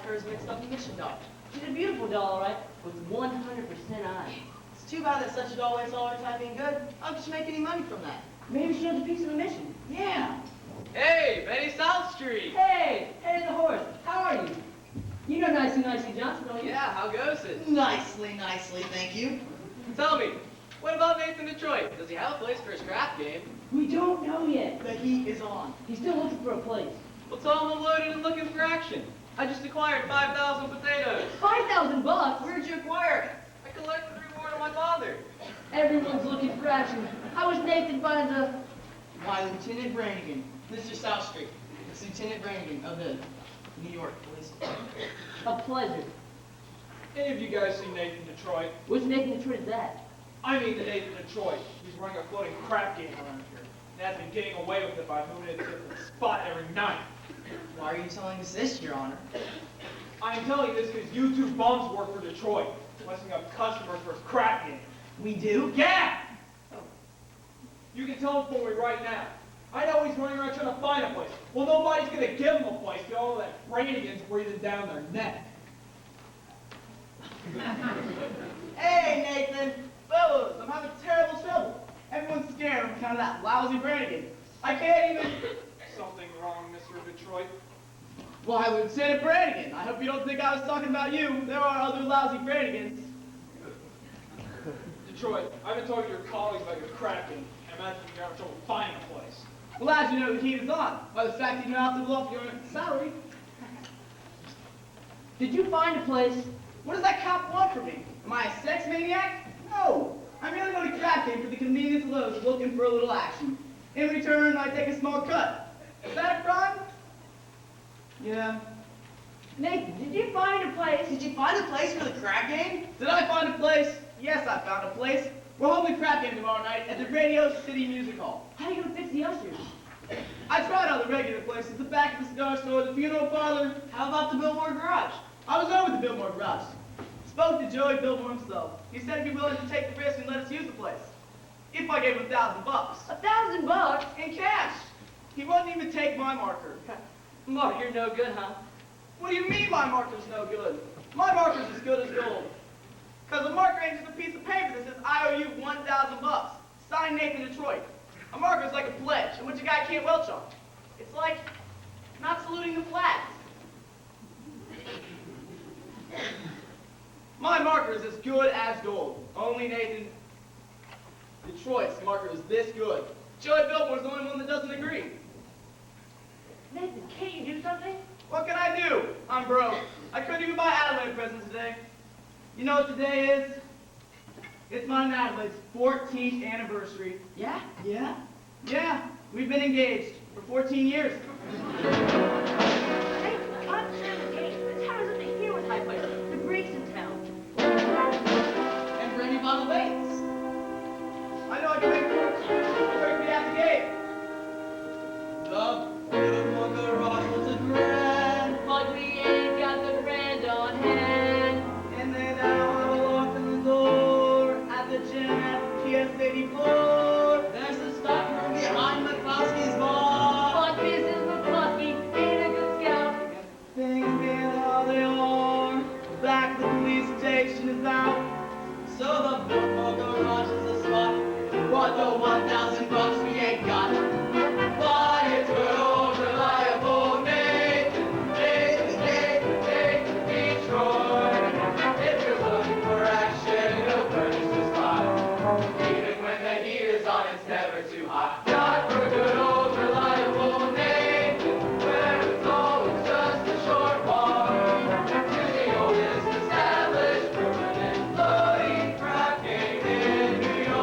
her is mixed up in mission doll. She's a beautiful doll, all right, with 100% eyes. It's too bad that such a doll wastes all her time being good. How could she make any money from that? Maybe she knows a piece of the mission. Yeah. Hey, Betty South Street. Hey, the horse. How are you? You know Nicey Johnson, don't you? Yeah, how goes it? Nicely, thank you. Tell me, what about Nathan Detroit? Does he have a place for his scrap game? We don't know yet. The heat is on. He's still looking for a place. Well, tell him I'm loaded and looking for action. I just acquired 5,000 potatoes. $5,000? Where'd you acquire it? I collected the reward of my father. Everyone's looking for action. I wish Nathan finds a... Why, Lieutenant Brannigan, Mr. South Street. It's Lieutenant Brannigan of the New York Police Department. A pleasure. Any of you guys see Nathan Detroit? Which Nathan Detroit is that? I mean the Nathan Detroit. He's running a floating crap game around here. And has been getting away with it by moving it to the spot every night. Why are you telling us this, Your Honor? I am telling you this because you two bums work for Detroit, messing up customers for his crap game. We do? Yeah! You can tell him for me right now. I know he's running around trying to find a place. Well, nobody's going to give him a place. Get all that Brannigan's breathing down their neck. Hey, Nathan. Fellas, I'm having terrible trouble. Everyone's scared on account of that lousy Brannigan. I can't even... Something wrong, Mr. Detroit? Why, Lieutenant Brannigan, I hope you don't think I was talking about you. There are other lousy Brannigans. Detroit, I've been talking to your colleagues about your crap game. I imagine you're having trouble finding a place. Well, as you know, the heat is on. By the fact that you know how to blow up your salary. Did you find a place? What does that cop want from me? Am I a sex maniac? No. I'm really going to crap game for the convenience of those looking for a little action. In return, I take a small cut. Is that a crime? Yeah. Nathan, did you find a place? Did you find a place for the crap game? Did I find a place? Yes, I found a place. We're holding crap game tomorrow night at the Radio City Music Hall. How are you going to fix the ushers? I tried all the regular places, the back of the cigar store, the funeral parlor. How about the Billboard Garage? I was over at the Billboard Garage. Spoke to Joey Billboard himself. He said he'd be willing to take the risk and let us use the place. If I gave him $1,000. $1,000? In cash. He wouldn't even take my marker. Mark, you're no good, huh? What do you mean my marker's no good? My marker's as good as gold. Because a marker ain't just a piece of paper that says, I owe you $1,000. Signed Nathan Detroit. A marker's like a pledge, in which a guy can't welch on. It's like not saluting the flag. My marker is as good as gold. Only Nathan Detroit's marker is this good. Joey Billboard's the only one that doesn't agree. Nathan, can't you do something? What can I do? I'm broke. I couldn't even buy Adelaide a present today. You know what today is? It's mine and Adelaide's 14th anniversary. Yeah? Yeah? Yeah. We've been engaged for 14 years. Nathan, I'm Sam Gates. This town is up to here with high places. The Greeks in town. And for any bottle waits. I know I can make it. Break me at the gate. The beautiful garage was a grand. But we ain't got the grand on hand. And then I walked in the door at the gym at PS 84. There's the stock room behind McCloskey's bar. But Mrs. McCluskey ain't a good scout. And things being how they are, back the police station is out. So the Billboard garage is a spot. But the $1,000 we ain't got. Why it's good old reliable Nathan, Nathan Detroit. If you're looking for action, he'll furnish the spot. Even when the heat is on, it's never too hot. Not for good old reliable Nathan, where it's always just a short walk to the oldest established permanent floating crap game in New York.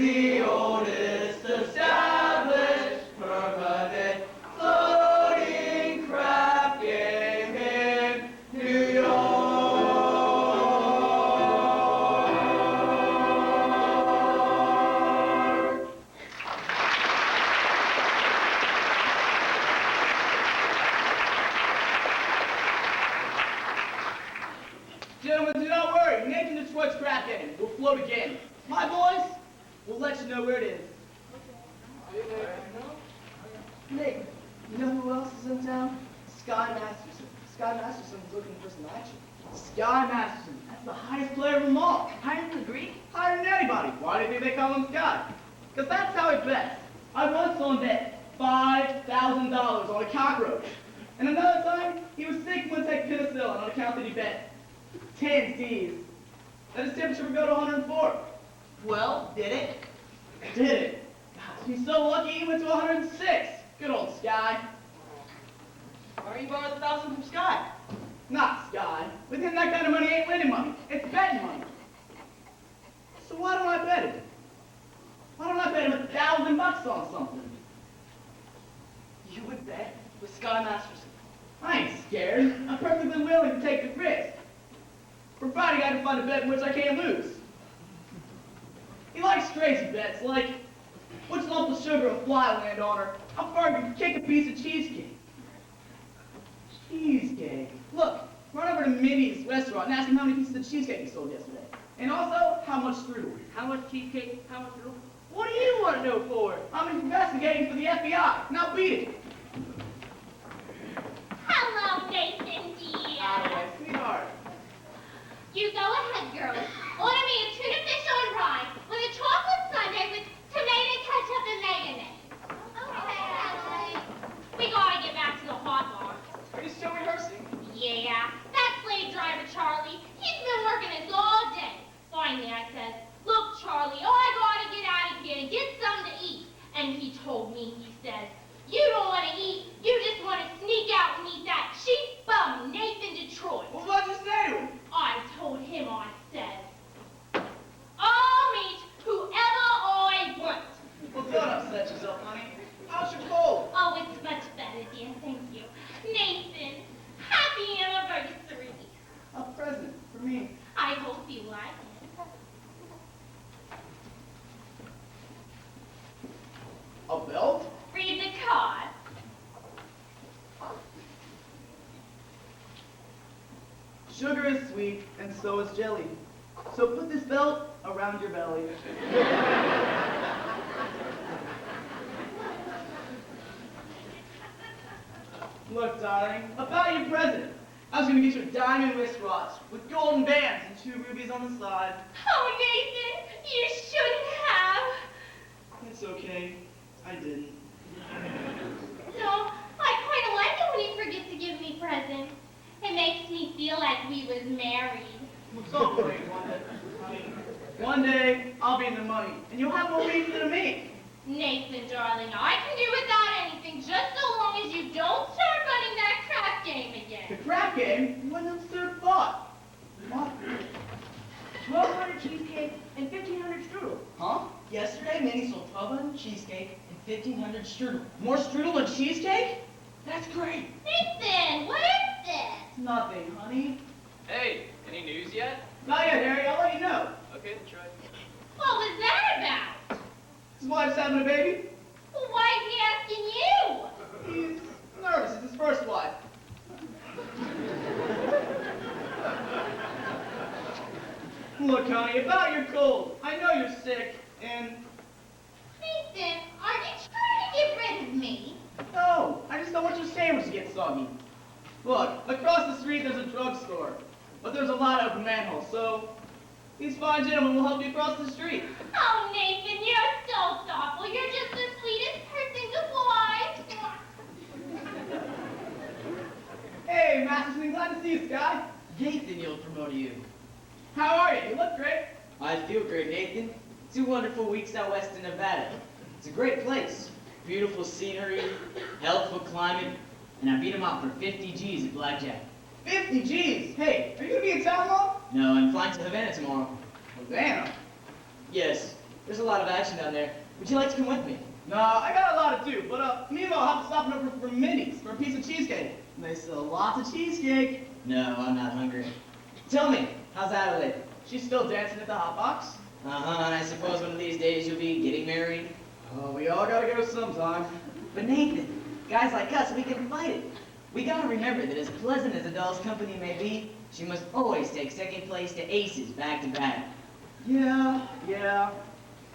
the oldest established permanent floating craft game in New York. Gentlemen, do not worry. Nathan Detroit's craft game will float again. My boys will let you know where it is. Nick, you know who else is in town? Sky Masterson. Sky Masterson's looking for some action. Sky Masterson, that's the highest player of them all. Higher than the Greek? Higher than anybody. Why do you think they call him Sky? Because that's how he bets. I once saw him bet $5,000 on a cockroach. And another time, he was sick and would take penicillin on account that he bet 10 C's. That his temperature would go to 104. Well, did it? Did it? Gosh, he's so lucky he went to 106. Good old Sky. Why don't you borrow the 1,000 from Sky? Not Sky. With him, that kind of money ain't winning money. It's betting money. So why don't I bet him? Why don't I bet him $1,000 on something? You would bet with Sky Masterson. I ain't scared. I'm perfectly willing to take the risk. Providing I can find a bet in which I can't lose. He likes crazy bets, like which lump of sugar will fly land on her. How far you can kick a piece of cheesecake. Cheesecake. Look, run over to Minnie's restaurant and ask him how many pieces of cheesecake he sold yesterday. And also, how much strudel. How much cheesecake? How much room? What do you want to know for? I'm investigating for the FBI. Now beat it. Hello, Nathan dear. Highway, sweetheart. You go ahead, girls. Order me a tuna fish on rye with a chocolate sundae with tomato ketchup and mayonnaise. Okay, Adelaide. We gotta get back to the hot box. Are you still rehearsing? Yeah, that slave driver Charlie, he's been working us all day. Finally, I said, look, Charlie, I gotta get out of here and get something to eat. And he told me, he says, you don't want to eat, you just want to sneak out and eat that cheap bum Nathan Detroit. Well, what'd you say to him? I told him, I said, I'll meet whoever I want. Well, don't upset yourself, honey. How's your cold? Oh, it's much better, dear, thank you. Nathan, happy anniversary. A present for me. I hope you like it. A belt? Read the card. Sugar is sweet, and so is jelly. So put this belt around your belly. Look, darling, about your present. I was gonna get you a diamond wristwatch with golden bands and 2 rubies on the side. Oh, Nathan, you shouldn't have. It's okay. I didn't. No, I kind of like it when you forget to give me presents. It makes me feel like we was married. Don't worry, one day, honey. One day, I'll be in the money, and you'll have more reason than me. Nathan, darling, I can do without anything just so long as you don't start running that crap game The again. crap game wouldn't have stood thought. What? 1,200 cheesecake and 1,500 strudel. Huh? Yesterday, Minnie sold 1,200 cheesecake and 1,500 strudel. More strudel than cheesecake? That's great. Nathan, what is this? Nothing, honey. Hey, any news yet? Not yet, Harry. I'll let you know. Okay, Detroit. What was that about? His wife's having a baby. Well, why is he asking you? He's nervous. It's his first wife. Look, honey, about your cold. I know you're sick, and Nathan, are you trying to get rid of me? no, I just don't want your sandwich to get soggy. Look, across the street there's a drugstore, but there's a lot of open manholes, so these fine gentlemen will help you across the street. Oh, Nathan, you're so thoughtful. You're just the sweetest person to fly. Hey, Masterson, glad to see you, Sky. Nathan, you'll promote you. How are you? You look great. I feel great, Nathan. 2 wonderful weeks out west in Nevada. It's a great place. Beautiful scenery, healthful climate, and I beat him out for 50 G's at blackjack. 50 G's. Hey, are you gonna be in town long? No, I'm flying to Havana tomorrow. Havana. Yes, There's a lot of action down there. Would you like to come with me? No, I got a lot to do, but me and I'll have to stop over for Minnie's for a piece of cheesecake. They sell lots of cheesecake. No, I'm not hungry. Tell me, how's Adelaide? She's still dancing at the hot box. Uh-huh, and I suppose one of these days you'll be getting married? Oh, we all gotta go sometime. But Nathan, guys like us, we get invited. We gotta remember that as pleasant as a doll's company may be, she must always take second place to aces back to back. Yeah.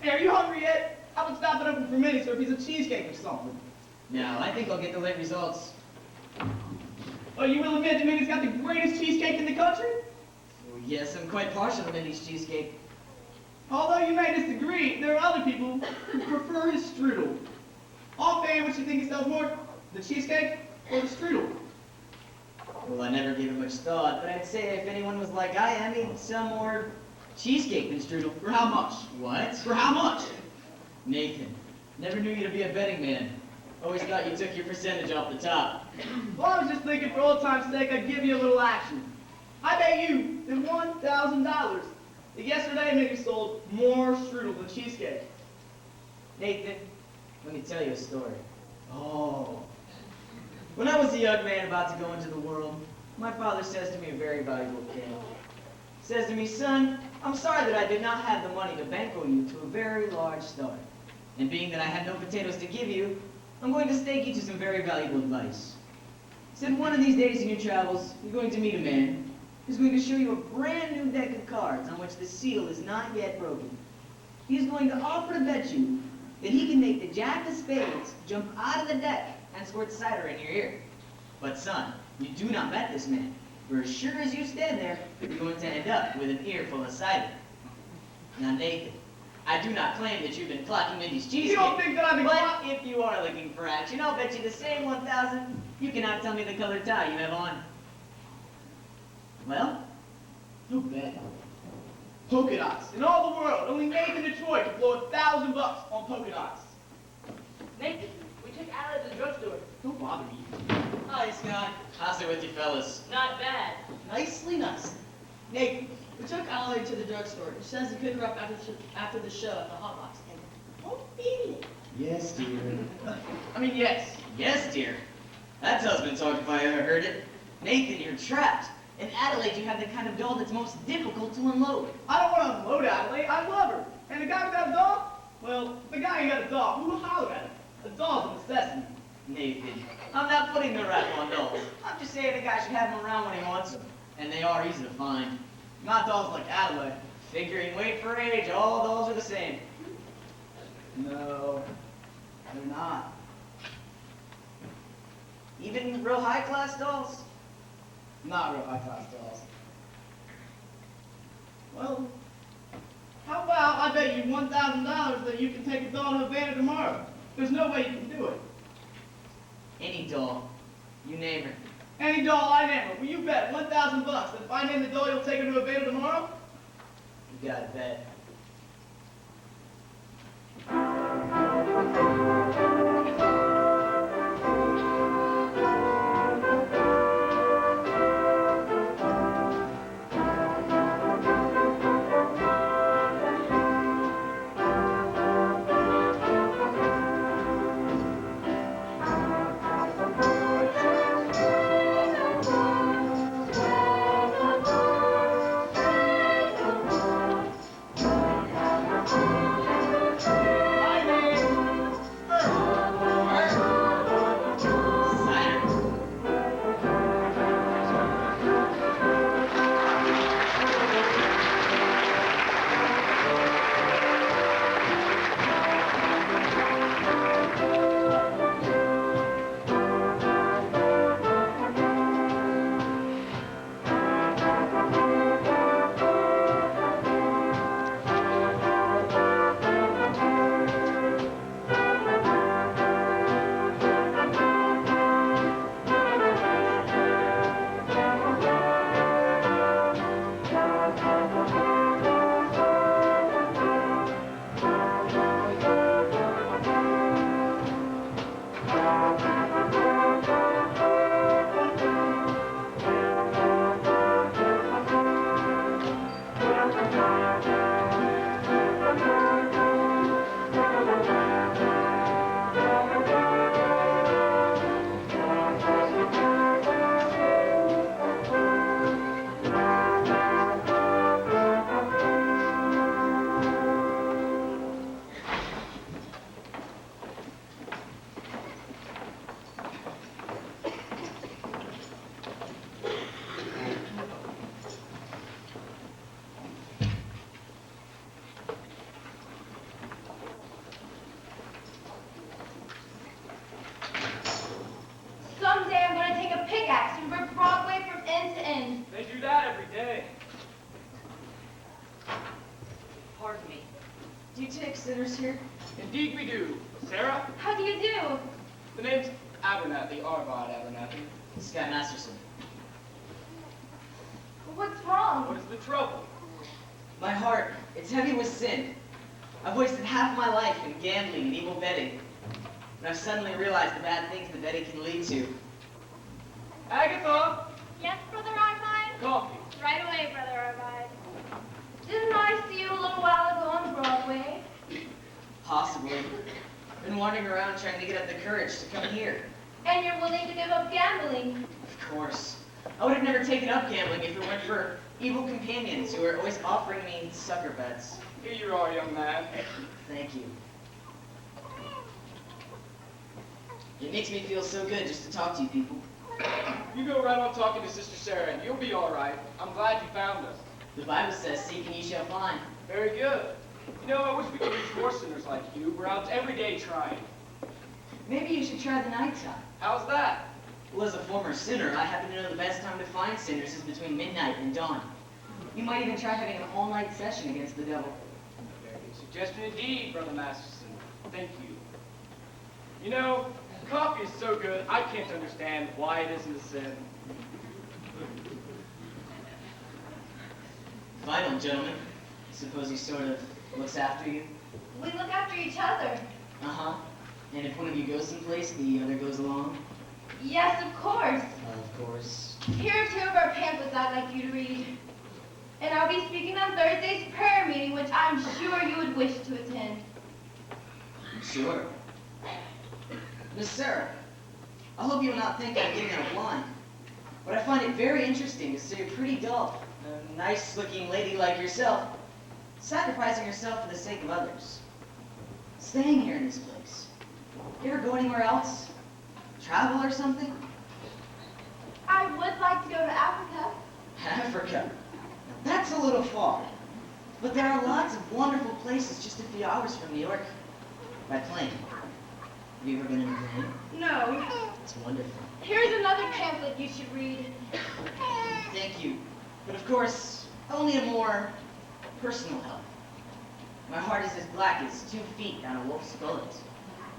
Hey, are you hungry yet? How about stopping over for Minnie's for a piece of cheesecake or something? No, I think I'll get the late results. Oh, you will admit that Minnie's got the greatest cheesecake in the country? Oh, yes, I'm quite partial to Minnie's cheesecake. Although you may disagree, there are other people who prefer his strudel. Offhand, which you think he sells more, the cheesecake or the strudel? Well, I never gave it much thought, but I'd say if anyone was like I am, he'd sell more cheesecake than strudel. For how much? What? For how much? Nathan, never knew you to be a betting man. Always thought you took your percentage off the top. Well, I was just thinking for old time's sake, I'd give you a little action. I bet you the $1,000 that yesterday Minnie sold more strudel than cheesecake. Nathan, let me tell you a story. Oh. When I was a young man about to go into the world, my father says to me a very valuable thing. He says to me, son, I'm sorry that I did not have the money to bankroll you to a very large start. And being that I had no potatoes to give you, I'm going to stake you to some very valuable advice. He said, one of these days in your travels, you're going to meet a man who's going to show you a brand new deck of cards on which the seal is not yet broken. He's going to offer to bet you that he can make the jack of spades jump out of the deck and squirt cider in your ear. But son, you do not bet this man, for as sure as you stand there, you're going to end up with an ear full of cider. Now Nathan, I do not claim that you've been clocking Mindy's cheesecake. You don't think that I've been But if you are looking for action, I'll bet you the same 1,000 you cannot tell me the colored tie you have on. Well, You bet. Polka dots. In all the world, only Nathan Detroit could blow $1,000 on polka dots. Nathan, we took Allie to the drugstore. Don't bother me. hi Scott. How's it with you fellas? Not bad. Nicely. Nathan, we took Allie to the drugstore. She says to pick her up after the show at the Hot Box. And don't beat it. Yes, dear. Yes. Yes, dear. That tells been talked if I ever heard it. Nathan, you're trapped. In Adelaide, you have the kind of doll that's most difficult to unload. I don't want to unload Adelaide. I love her. And the guy without a dog? Well, the guy who got a dog, who will holler at him? A dog's a necessity. Nathan, I'm not putting the rap on dolls. I'm just saying the guy should have them around when he wants them. And they are easy to find. Not dolls like Adelaide. Figuring weight for age, all dolls are the same. No, they're not. Even real high-class dolls? Not real high-class dolls. Well, how about I bet you $1,000 that you can take a doll to Havana tomorrow? There's no way you can do it. Any doll. You name her. Any doll I name her, will you bet $1,000 that if I name the doll, you'll take her to Havana tomorrow? You gotta bet. Sinners here? Indeed we do. Sarah? How do you do? The name's Abernathy, Arvod Abernathy. Sky Masterson. What's wrong? What is the trouble? My heart, it's heavy with sin. I've wasted half my life in gambling and evil betting. And I've suddenly realized the bad things that betting can lead to. Agatha! Yes, Brother Arvide? Coffee. Right away, Brother Arvide. Didn't I see you a little while ago on Broadway? Possibly. Been wandering around trying to get up the courage to come here. And you're willing to give up gambling? Of course. I would have never taken up gambling if it weren't for evil companions who are always offering me sucker bets. Here you are, young man. Thank you. It makes me feel so good just to talk to you people. You go right on talking to Sister Sarah, and you'll be all right. I'm glad you found us. The Bible says, seek and ye shall find. Very good. You know, I wish we could reach more sinners like you. We're out every day trying. Maybe you should try the nighttime. How's that? Well, as a former sinner, I happen to know the best time to find sinners is between midnight and dawn. You might even try having an all-night session against the devil. Very good suggestion indeed, Brother Masterson. Thank you. You know, coffee is so good, I can't understand why it isn't a sin. Final, gentlemen. Suppose he sort of looks after you? We look after each other. Uh-huh. And if one of you goes someplace, the other goes along? Yes, of course. Of course. Here are two of our pamphlets I'd like you to read. And I'll be speaking on Thursday's prayer meeting, which I'm sure you would wish to attend. Sure. Miss Sarah, I hope you will not think I'm getting out of line, but I find it very interesting to see a pretty dull, a nice-looking lady like yourself sacrificing herself for the sake of others. Staying here in this place. You ever go anywhere else? Travel or something? I would like to go to Africa. Africa. Now, that's a little far. But there are lots of wonderful places just a few hours from New York by plane. Have you ever been in a plane? No. It's wonderful. Here's another pamphlet you should read. Thank you. But of course, only a more personal help. My heart is as black as 2 feet down a wolf's gullet.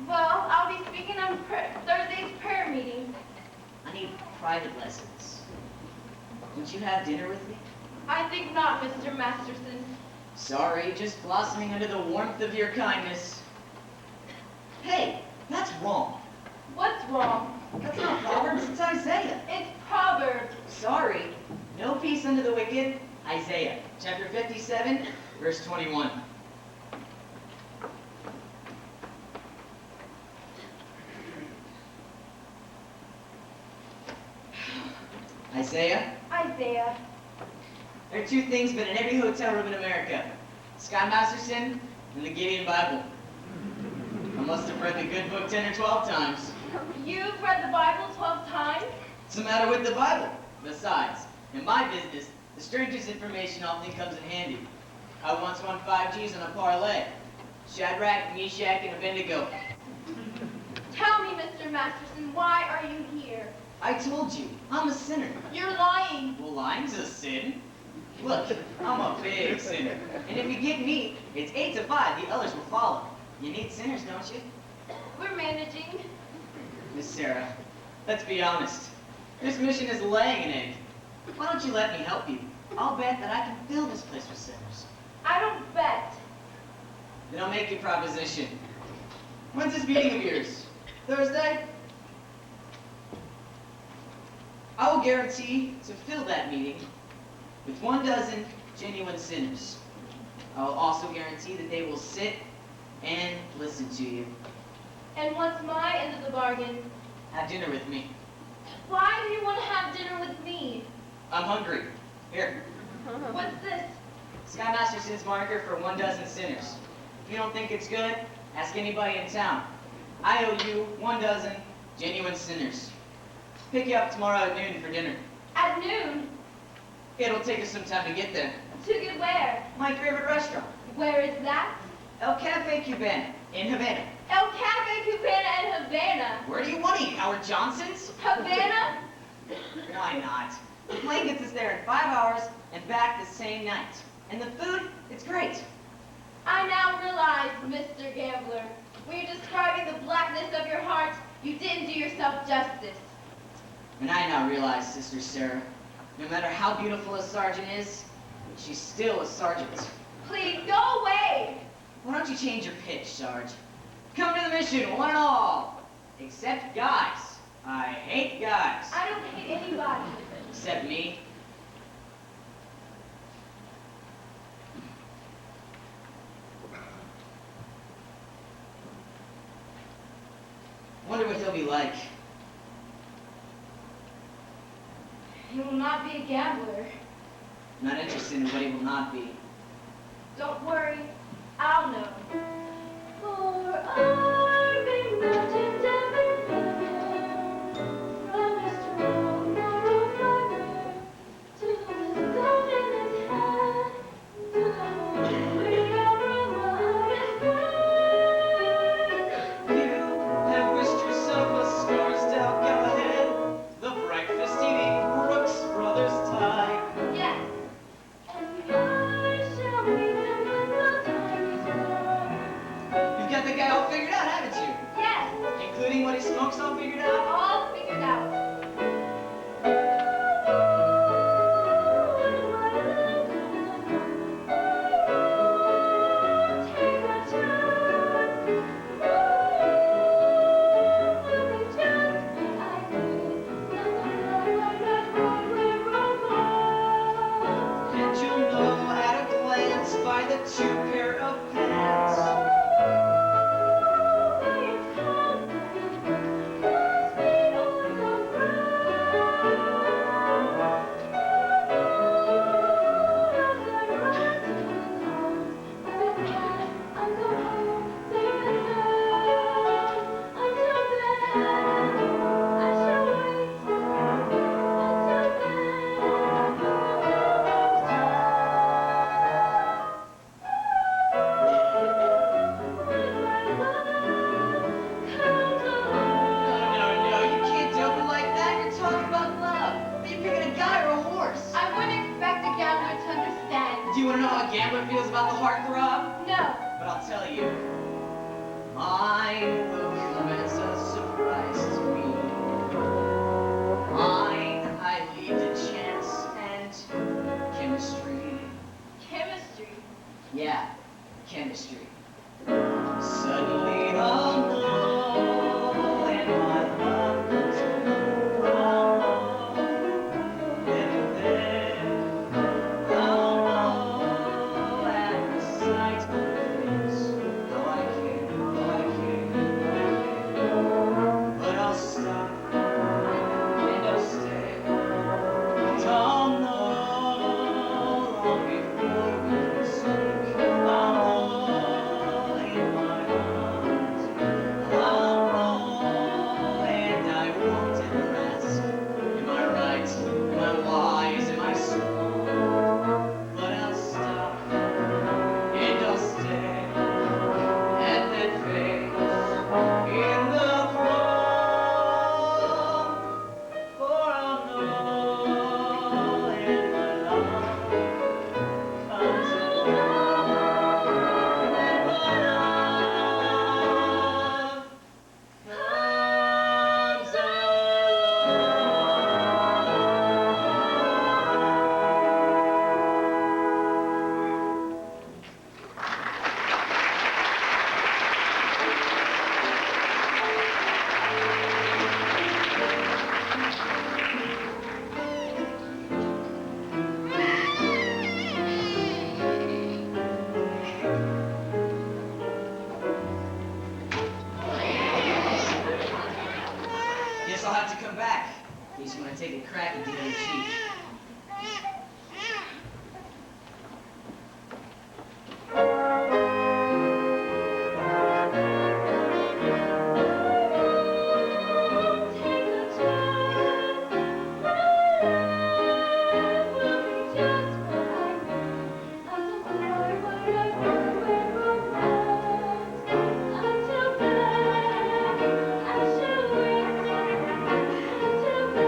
Well, I'll be speaking on Thursday's prayer meeting. I need private lessons. Won't you have dinner with me? I think not, Mr. Masterson. Sorry, just blossoming under the warmth of your kindness. Hey, that's wrong. What's wrong? That's not Proverbs, it's Isaiah. It's Proverbs. Sorry. No peace unto the wicked. Isaiah, chapter 57, verse 21. Isaiah, Isaiah. there are 2 things but in every hotel room in America. Sky Masterson and the Gideon Bible. I must have read the good book 10 or 12 times. You've read the Bible 12 times? What's the matter with the Bible? Besides, in my business, the stranger's information often comes in handy. I once won 5 G's on a parlay. Shadrach, Meshach, and Abednego. Tell me, Mr. Masterson, why are you here? I told you, I'm a sinner. You're lying. Well, lying's a sin. Look, I'm a big sinner. And if you get me, it's 8 to 5. The others will follow. You need sinners, don't you? We're managing. Miss Sarah, let's be honest. This mission is laying an egg. Why don't you let me help you? I'll bet that I can fill this place with sinners. I don't bet. Then I'll make you a proposition. When's this meeting of yours? Thursday? I will guarantee to fill that meeting with 12 genuine sinners. I will also guarantee that they will sit and listen to you. And what's my end of the bargain? Have dinner with me. Why do you want to have dinner with me? I'm hungry. Here. What's this? Sky Masterson's marker for 12 sinners. If you don't think it's good, ask anybody in town. I owe you 12 genuine sinners. Pick you up tomorrow at noon for dinner. At noon? It'll take us some time to get there. To get where? My favorite restaurant, Where is that? El Cafe Cubano in Havana. El Cafe Cubana in Havana. Where do you want to eat, Howard Johnson's? Havana? Why not? The plane gets us there in 5 hours and back the same night. And the food, it's great. I now realize, Mr. Gambler, when you're describing the blackness of your heart, you didn't do yourself justice. And I now realize, Sister Sarah, no matter how beautiful a sergeant is, she's still a sergeant. Please, go away! Why don't you change your pitch, Sarge? Come to the mission, one and all. Except guys. I hate guys. I don't hate anybody. Except me. Wonder what he'll be like. He will not be a gambler. Not interested in what he will not be. Don't worry, I'll know. For I imagined everything from his strong moral fiber to the stone in his hand to the holy aroma of his praise. You have wished yourself a scar-stout Galahad, the breakfast-eating Brooks Brothers type. Yes. And I shall meet him when the time is right. You've got the guy all figured out, haven't you? Yes, Including what he smokes all figured out? all figured out. And you'll know at a glance by the two pair of pants. No, you can't do it like that. You're talking about love. Are you picking a guy or a horse? I wouldn't expect a gambler to understand. Do you want to know how a gambler feels about the heartthrob? No. But I'll tell you. Mine will come as a surprise to me. Mine, I leave to chance and chemistry. Chemistry. Yeah, chemistry. Suddenly I'll know, and my love comes around, and then I'll know at the sight of this how I care. But I'll stop and I'll stay, and I'll know long before we can speak. I'll know in my heart. I'll know, and I won't ever ask. Am I right? Am I wise? Am I strong? But I'll stop and I'll stare at that face in the throng. For I'll know, and my love comes along, and my love comes Guess I'll have to come back in case you want to take a crack at the other cheek. Until then,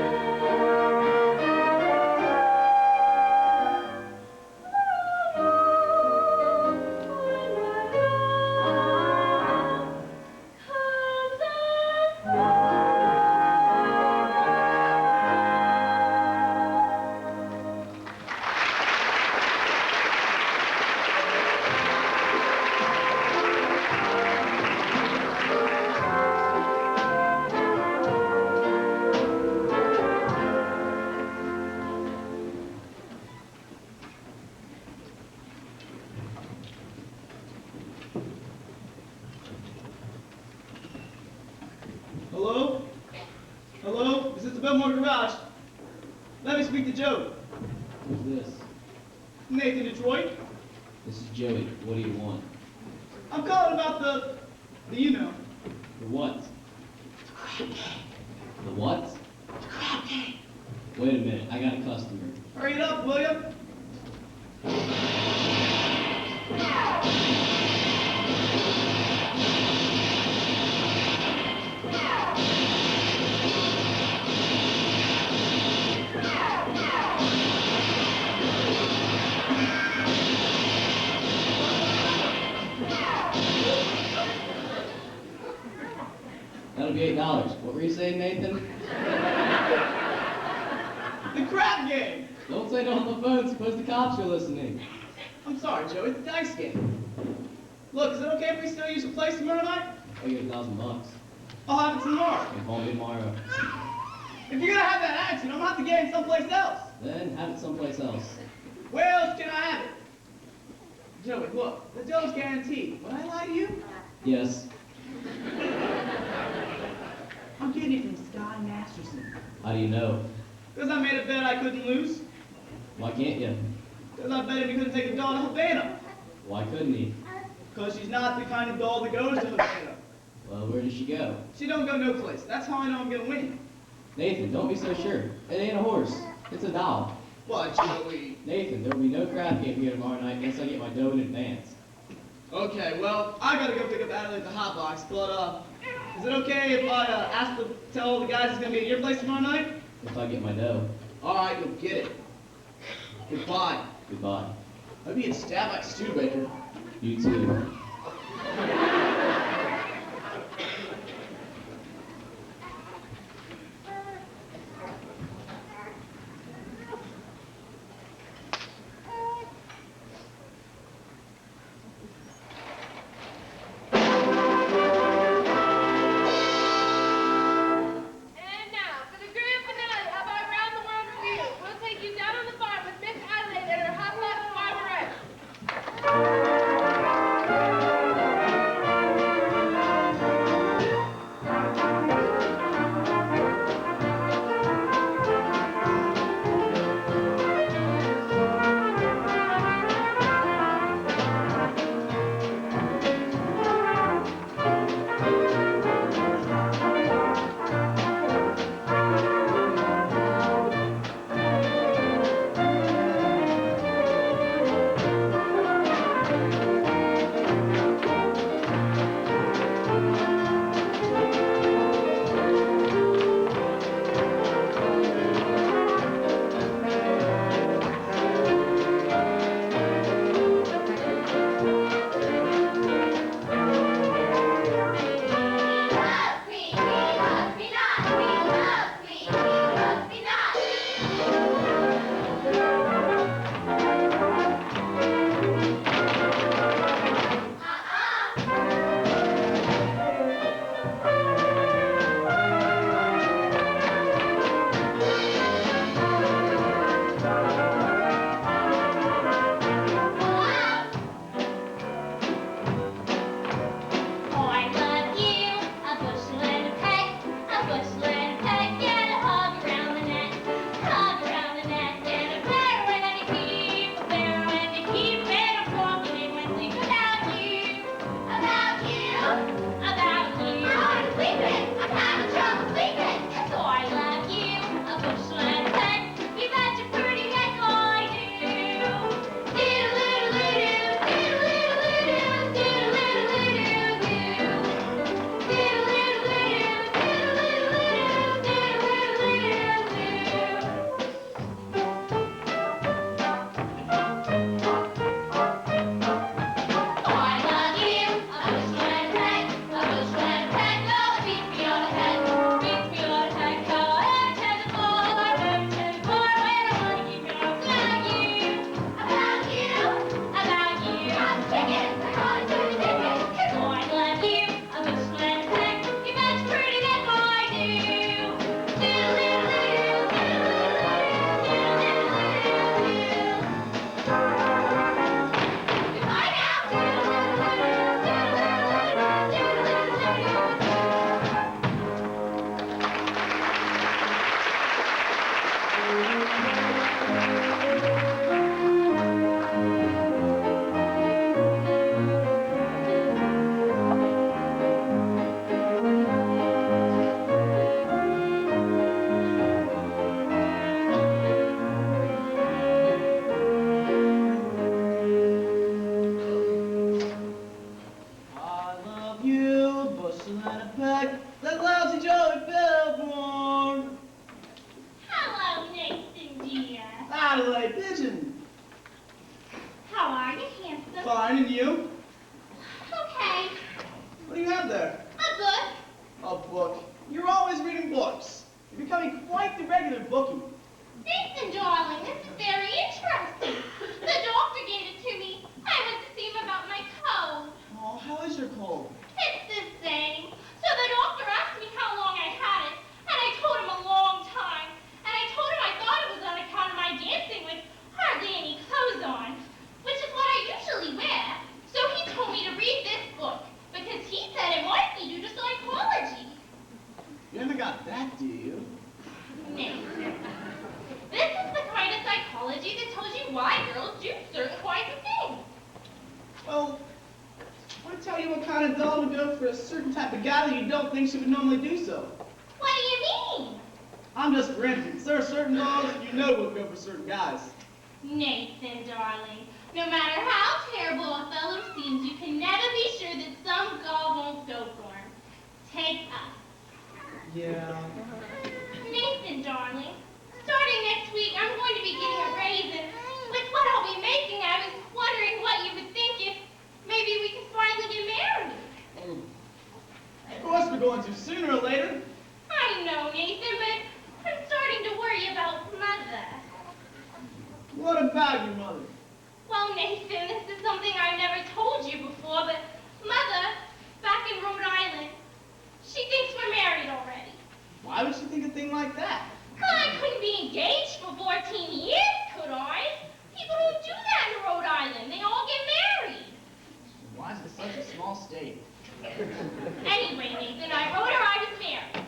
is this the Biltmore Garage? Let me speak to Joey. Who's this? Nathan Detroit. This is Joey. What do you want? I'm calling about the you know. The what? The what? Wait a minute, I got a customer. Hurry it up, will ya? That'll be $8. What were you saying, Nathan? The crap game. Don't say it on the phone, suppose the cops are listening. I'm sorry, Joey, the dice game. Look, is it okay if we still use your place tomorrow night? I'll give you $1,000. I'll have it tomorrow. And call me tomorrow. If you're gonna have that attitude, I'm gonna have to get it someplace else. Then have it someplace else. Where else can I have it? Joey, look, the dough's guaranteed. Would I lie to you? Yes. I'm getting it from Sky Masterson. How do you know? Because I made a bet I couldn't lose. Why can't you? Because I bet him he couldn't take a doll to Havana. Why couldn't he? Because she's not the kind of doll that goes to Havana. Well, where does she go? She don't go no place. That's how I know I'm gonna win. Nathan, don't be so sure. It ain't a horse. It's a doll. What, Joey? Nathan, there will be no crab game here tomorrow night unless I get my dough in advance. Okay, well, I gotta go pick up Adelaide at the hot box, but, is it okay if I, tell the guys it's gonna be at your place tomorrow night? If I get my dough. Alright, you'll get it. Goodbye. Goodbye. I'll be stabbed like Studebaker. You too. And now, for the grand finale of our Round the World review, we'll take you down on the farm with Miss Adelaide and her hot box farmerette. trying to pack that lousy Joey Billboard. Hello, Nathan dear. Adelaide Pigeon. How are you, handsome? Fine, and you? Okay. What do you have there? A book. A book. You're always reading books. You're becoming quite the regular bookie. Nathan, darling, this is very interesting. The doctor gave it to me. I went to see him about my cold. Oh, how is your cold? It's the same. So the doctor asked me how long I had it, and I told him a long time. And I told him I thought it was on account of my dancing with hardly any clothes on, which is what I usually wear. So he told me to read this book, because he said it might be due to psychology. You haven't got that, do you? Nathan, this is the kind of psychology that tells you why girls do certain kinds of things. Well, I want to tell you what kind of doll would go for a certain type of guy that you don't think she would normally do so. What do you mean? I'm just for instance. There are certain dolls that you know would go for certain guys. Nathan, darling, no matter how terrible a fellow seems, you can never be sure that some girl won't go for him. Take us. Yeah. Nathan, darling, starting next week, I'm going to be getting a raise, and with what I'll be making, I was wondering what you would think if maybe we could finally get married. Of course we're going to, sooner or later. I know, Nathan, but I'm starting to worry about Mother. What about your mother? Well, Nathan, this is something I've never told you before, but Mother, back in Rhode Island, she thinks we're married already. Why would she think a thing like that? Well, I couldn't be engaged for 14 years, could I? People don't do that in Rhode Island. They all get married. Why is it such a small state? Anyway, Nathan, I wrote her I was married.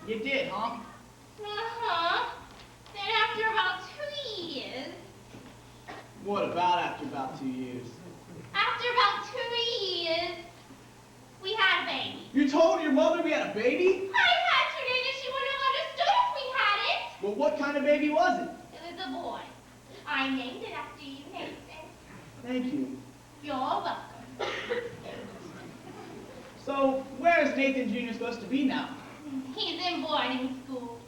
You did, huh? Uh-huh. Then after about 2 years, What about after about 2 years? after about 2 years, we had a baby. You told your mother we had a baby? I had to, Nathan. She wouldn't have understood if we had it. Well, what kind of baby was it? It was a boy. I named it after you, Nathan. Thank you. You're welcome. So, where is Nathan Jr. supposed to be now? He's in boarding school.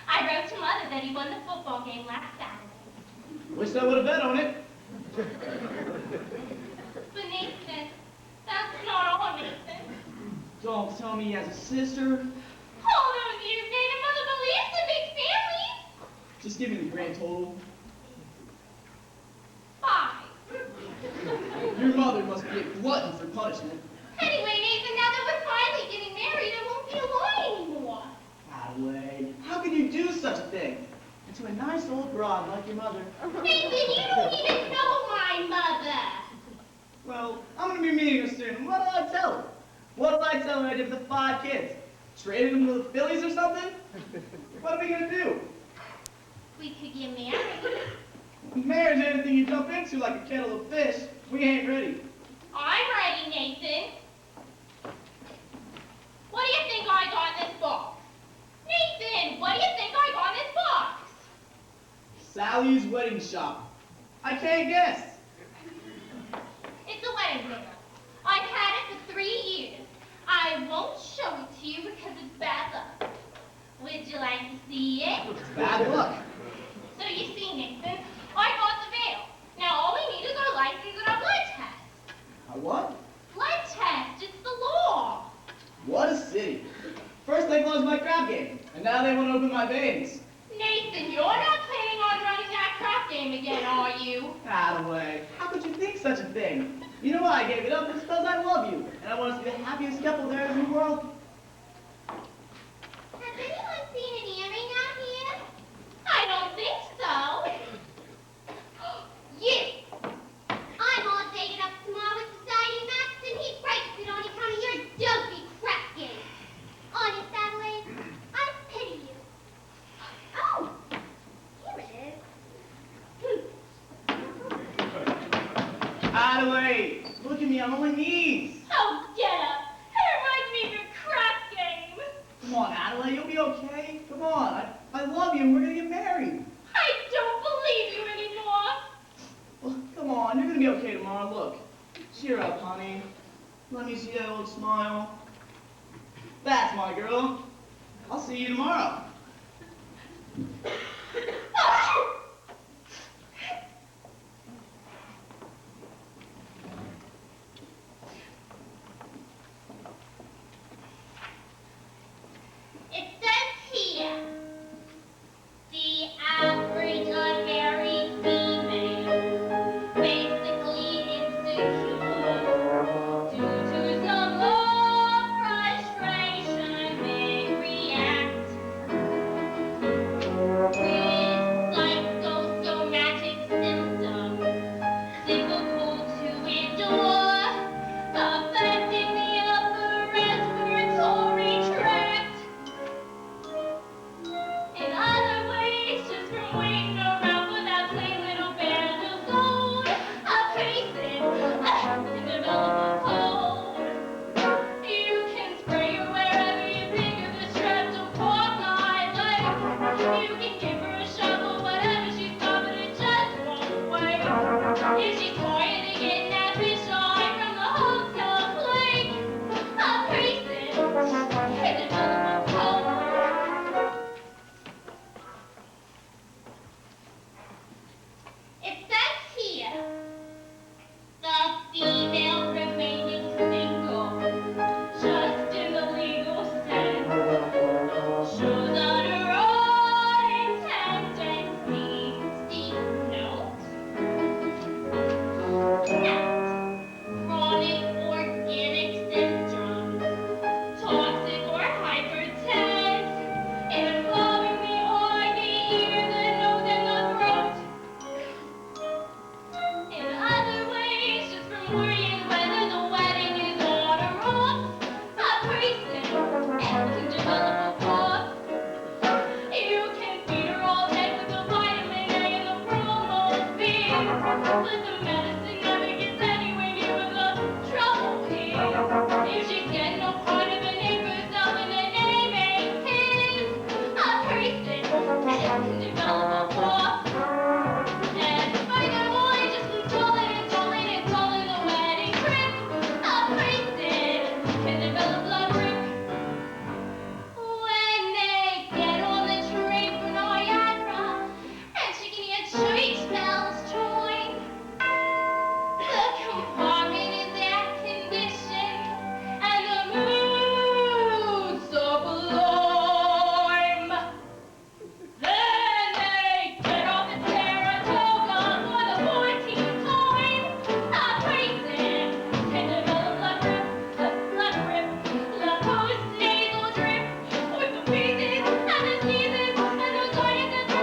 I wrote to Mother that he won the football game last Saturday. Wish I would have bet on it. But Nathan, that's not all, Nathan. Don't tell me he has a sister. All those years, Nathan, Mother believes in big families. Just give me the grand total. 5. Your mother must be a glutton for punishment. Anyway, Nathan, now that we're finally getting married, I won't be alone anymore. Adelaide, how could you do such a thing? And to a nice old broad like your mother. Nathan, you don't even know my mother. Well, I'm gonna be meeting her soon. What do I tell her? What did I tell her I did with the 5 kids? Traded them to the Phillies or something? What are we gonna do? We could get married. Marriage ain't anything you jump into like a kettle of fish. We ain't ready. I'm ready, Nathan. What do you think I got in this box? Nathan, what do you think I got in this box? Sally's wedding shop. I can't guess. It's a wedding ring. I've had it for 3 years. I won't show it to you because it's bad luck. Would you like to see it? Bad luck. So you see, Nathan, I got the veil. Now all we need is our license and our blood test. A what? Blood test, it's the law. What a city. First they closed my crap game, and now they want to open my veins. Nathan, you're not planning on running that crap game again, are you? Adelaide, how could you think such a thing? You know why I gave it up? It's because I love you, and I want us to be the happiest couple there in the world. Has anyone seen an earring out here? I don't think so. Yes. I'm all dated up tomorrow with Society Max, and he breaks it on account of your dopey crap game. Honest, Adelaide, I pity you. Oh, here it is. Adelaide, look at me, I'm on my knees. Oh, get up. It reminds me of your crap game. Come on, Adelaide, you'll be okay. Come on, I love you, and we're gonna get married. I don't believe you anymore. Well, come on, you're gonna be okay tomorrow. Look, cheer up, honey. Let me see that old smile. That's my girl. I'll see you tomorrow. It says here, the average unmarried female, basically insecure, due to some love frustration, may react with psychosomatic symptoms difficult to endure, affecting the upper respiratory tract. In other ways, just from waiting around for that plain little band of gold, a person can develop a cold. You can spray her wherever you think of the straps of pork eye like. You can give her a shovel, whatever she's got, but it just won't wait. If she's tired of getting that fish eye from the hotel plate, a person can develop a cold. It says here, the female remaining single, just in the legal sense, shows on her own tendency. See note? Cat, chronic organic syndrome, toxic or hypertense, involving the eye, the ear, the nose, and the throat. In other ways, just from worrying whether the wedding is on or off, a person can develop a cough. You can feed her all day with the vitamin A and the promo beans, but the medicine never gets anywhere near where the trouble is. If she's getting no part of a name for herself and the name ain't his, a person can develop a cough. And furthermore, just from tolling the wedding trip, a person can develop blood grip. When they get on the train for Niagara, and she can hear church bells chime, the compartment is air-conditioned, and the mood sublime. Then they get off at Saratoga for the 14th time. A person can develop blood grip, the post-nasal drip, with the wheezes and the sneezes and the giant and the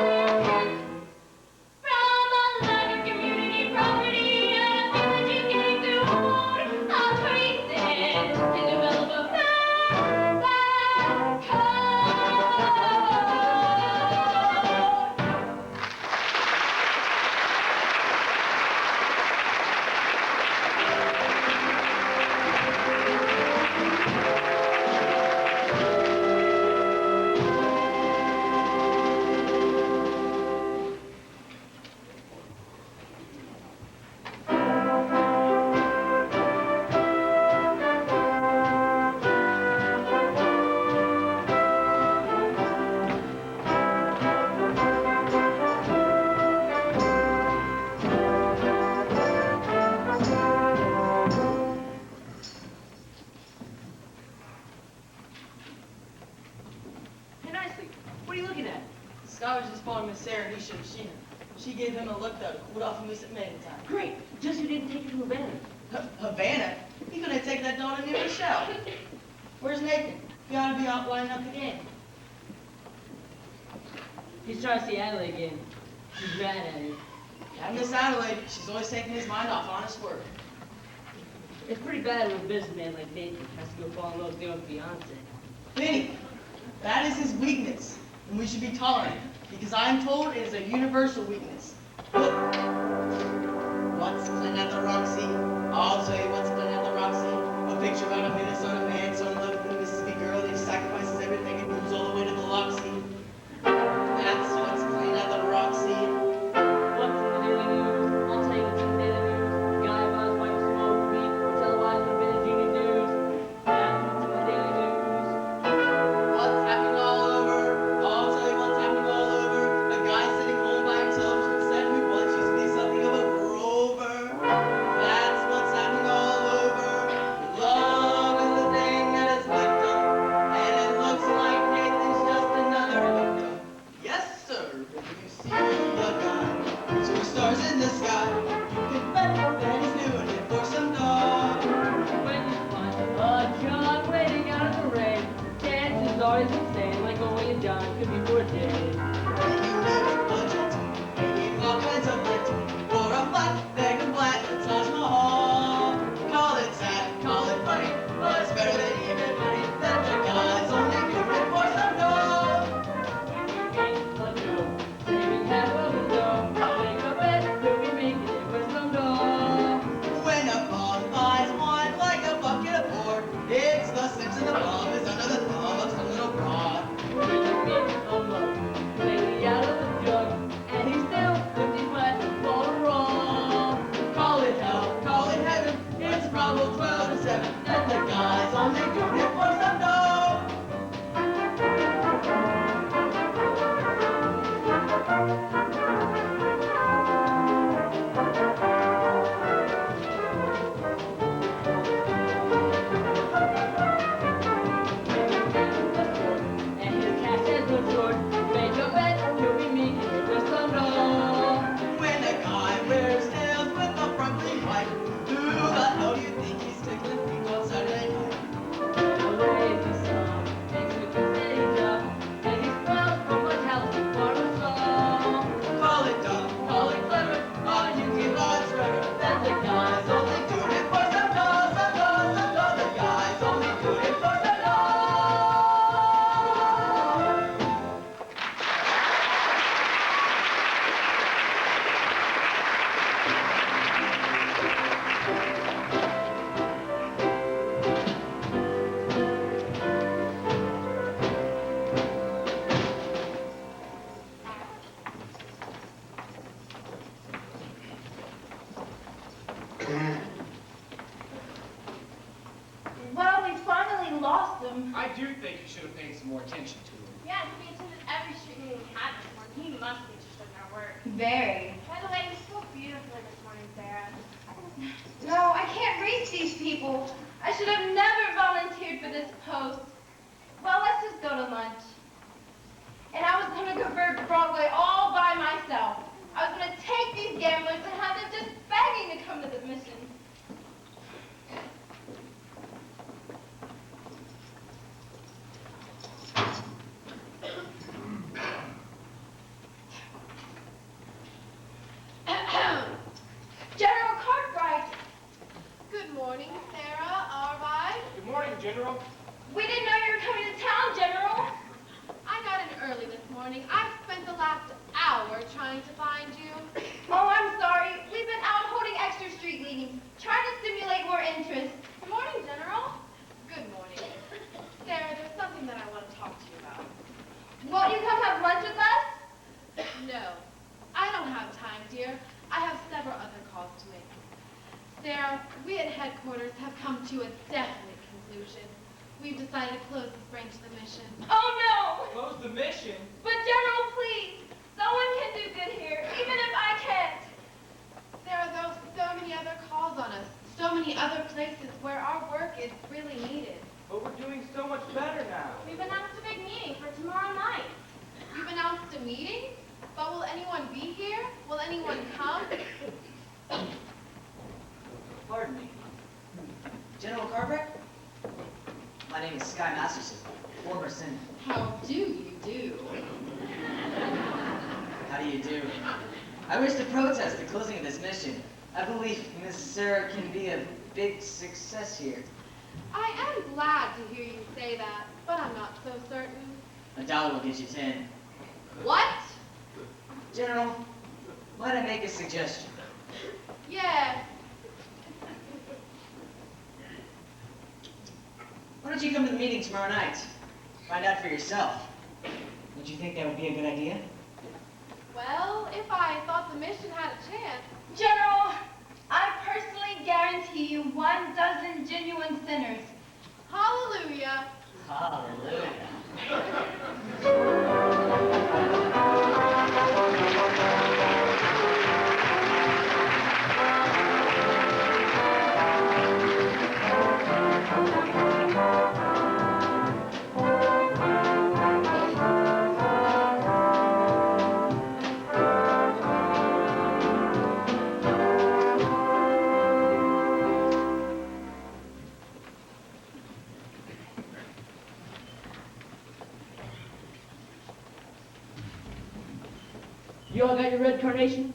from a lack of community property and a feeling she's getting too old, a person can develop a bad cold. Hey, nicely. What are you looking at? Scott was just following Miss Sarah and he should have seen her. She gave him a look that cooled off him at mating time. Great. Just who didn't take it to Havana. Havana? He couldn't take that doll to New Rochelle. Where's Nathan? He ought to be out lining up the game. He's trying to see Adelaide again. She's mad at him. That Miss Adelaide, she's always taking his mind off honest work. It's pretty bad when a businessman like Nathan has to go fall in love with the own fiance. Vinny, that is his weakness, and we should be tolerant, because I am told it is a universal weakness. Look, what's playing at the Roxy? I'll tell you what's playing at the Roxy. A picture about a Minnesota man, so in love with a Mississippi girl, that he sacrifices everything and moves all the way to the Loxy. That's what's playing at the Roxy. What's in the Daily News? I'll tell you what's in the Daily News. The guy about his wife smoking weed, televised in Vinny's Union News. That's what's in the Daily News. always been saying like all you've done could be for a day. All kinds of lit for a flat leg of black Taj Mahal. Call it sad, call it funny, but it's better than even money that the guys only do it for some dough. Ain't like no saving half of his dough. Make a bet, he'll be making it with some dough. When a ball buys wine like a bucket of pork, it's the sense of the bomb is under the thumb of some little broad. He took me a mug, lately out of the jug, and he still with these glasses full of raw. Call it hell, call it heaven, it's probably 12 to 7 that the guys only do it for some dough. And his cash has no short. Make a bet, he'll be making it with some dough. When a guy wears nails with a friendly pipe, who the hell do you think he's tickling feet on Saturday night? A lazy son makes me think that he's up, and he's spoiled from much house and farmer song. Call it dumb, call it clever, you can odds forever that the guys only do it for some dough, some dough, some dough. The guys only do it for some dough. Well, we finally lost him. I do think you should have paid some more attention to him. Yeah, he attended every street meeting we had this morning. He must be interested in our work. Very. By the way, you spoke beautifully this morning, Sarah. No, I can't reach these people. I should have never volunteered for this post. Well, let's just go to lunch. And I was going to convert Broadway all by myself. I was going to take these gamblers and have them just begging to come to the mission. General Cartwright, Good morning, Sarah. All right. Good morning, General. we didn't know you were coming to town, General. I got in early this morning. I've spent the last hour trying to find you. Oh, I'm sorry. We've been out holding extra street meetings, trying to stimulate more interest. Good morning, General. Good morning. Sarah, there's something that I want to talk to you about. Won't you come have lunch with us? No, I don't have time, dear. I have several other calls to make. Sarah, we at headquarters have come to a definite conclusion. We've decided to close this branch of the mission. Oh, no. Close the mission. But, General, please. Someone can do good here, even if I can't. There are so many other calls on us, so many other places where our work is really needed. But we're doing so much better now. We've announced a big meeting for tomorrow night. You've announced a meeting, but will anyone be here? Will anyone come? Pardon me. General Cartwright? My name is Sky Masterson, former senator. How do you do? How do you do? I wish to protest the closing of this mission. I believe Miss Sarah can be a big success here. I am glad to hear you say that, but I'm not so certain. A dollar will get you 10. What? General, might I make a suggestion? Yes. Why don't you come to the meeting tomorrow night? Find out for yourself. Don't you think that would be a good idea? Well, if I thought the mission had a chance. General, I personally guarantee you 12 genuine sinners. Hallelujah. Hallelujah. You all got your red carnations?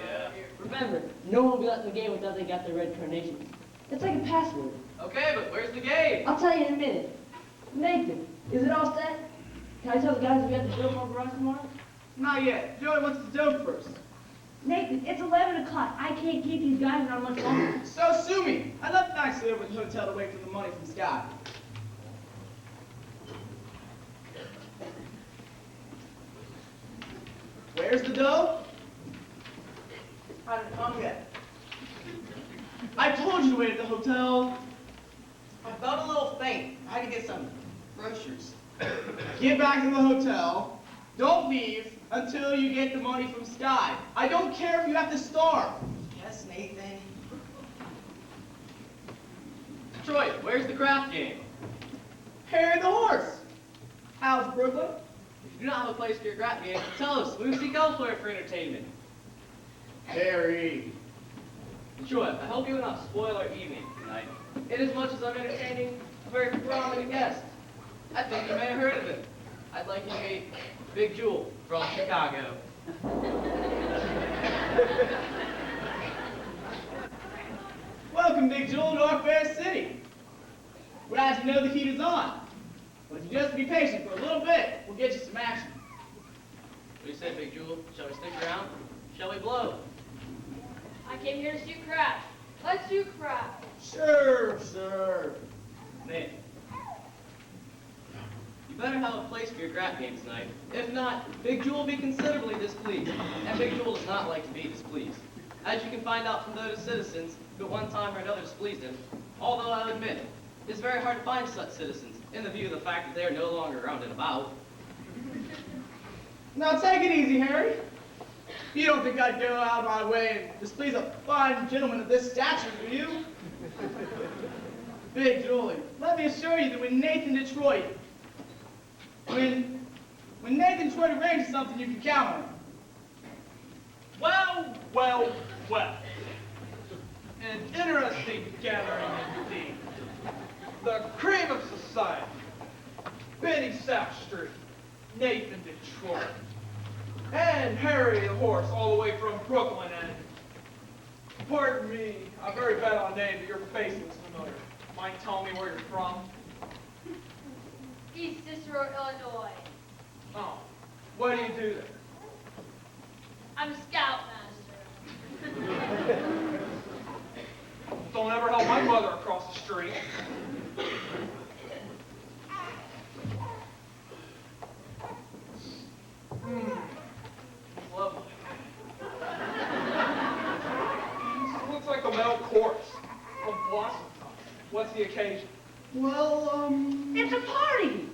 Yeah. Remember, no one will be let in the game without they got their red carnations. It's like a password. Okay, but where's the game? I'll tell you in a minute. Nathan, is it all set? Can I tell the guys we got the Fillmore garage tomorrow? Not yet. Joey wants to dope first. Nathan, it's 11 o'clock. I can't keep these guys around much longer. So sue me. I left nicely over at the hotel to wait for the money from Scott. Where's the dough? Hasn't come yet. I told you to wait at the hotel. I felt a little faint. I had to get some groceries. Get back to the hotel. Don't leave until you get the money from Sky. I don't care if you have to starve. Yes, Nathan. Troy, where's the craft game? Harry the horse. How's Brooklyn? If you do not have a place for your craft game, tell us. We will seek elsewhere for entertainment. Harry. Troy, I hope you will not spoil our evening tonight. Inasmuch as I'm entertaining a very prominent guest. I think you may have heard of him. I'd like you to meet Big Jewel from Chicago. Welcome, Big Jewel, to our fair city. Glad to know the heat is on. But if you just be patient for a little bit, we'll get you some action. What do you say, Big Jewel? Shall we stick around? Shall we blow? I came here to shoot crap. Let's shoot crap. Sure, sure. Man, you better have a place for your crap game tonight. If not, Big Jewel will be considerably displeased. And Big Jewel does not like to be displeased. As you can find out from those citizens who at one time or another displeased him, although I'll admit, it's very hard to find such citizens in the view of the fact that they are no longer around and about. Now take it easy, Harry. You don't think I'd go out of my way and displease a fine gentleman of this stature, do you? Big Julie, let me assure you that when Nathan Detroit arranges something, you can count on him. Well, well, well. An interesting gathering indeed. The cream of society. Benny South Street, Nathan Detroit, and Harry the horse all the way from Brooklyn. And pardon me, I'm very bad on names, but your face looks familiar. Mind telling me where you're from? East Cicero, Illinois. Oh, what do you do there? I'm a scoutmaster. Don't ever help my mother across the street. Lovely. This looks like a metal corpse of blossom time. What's the occasion? Well, It's a party!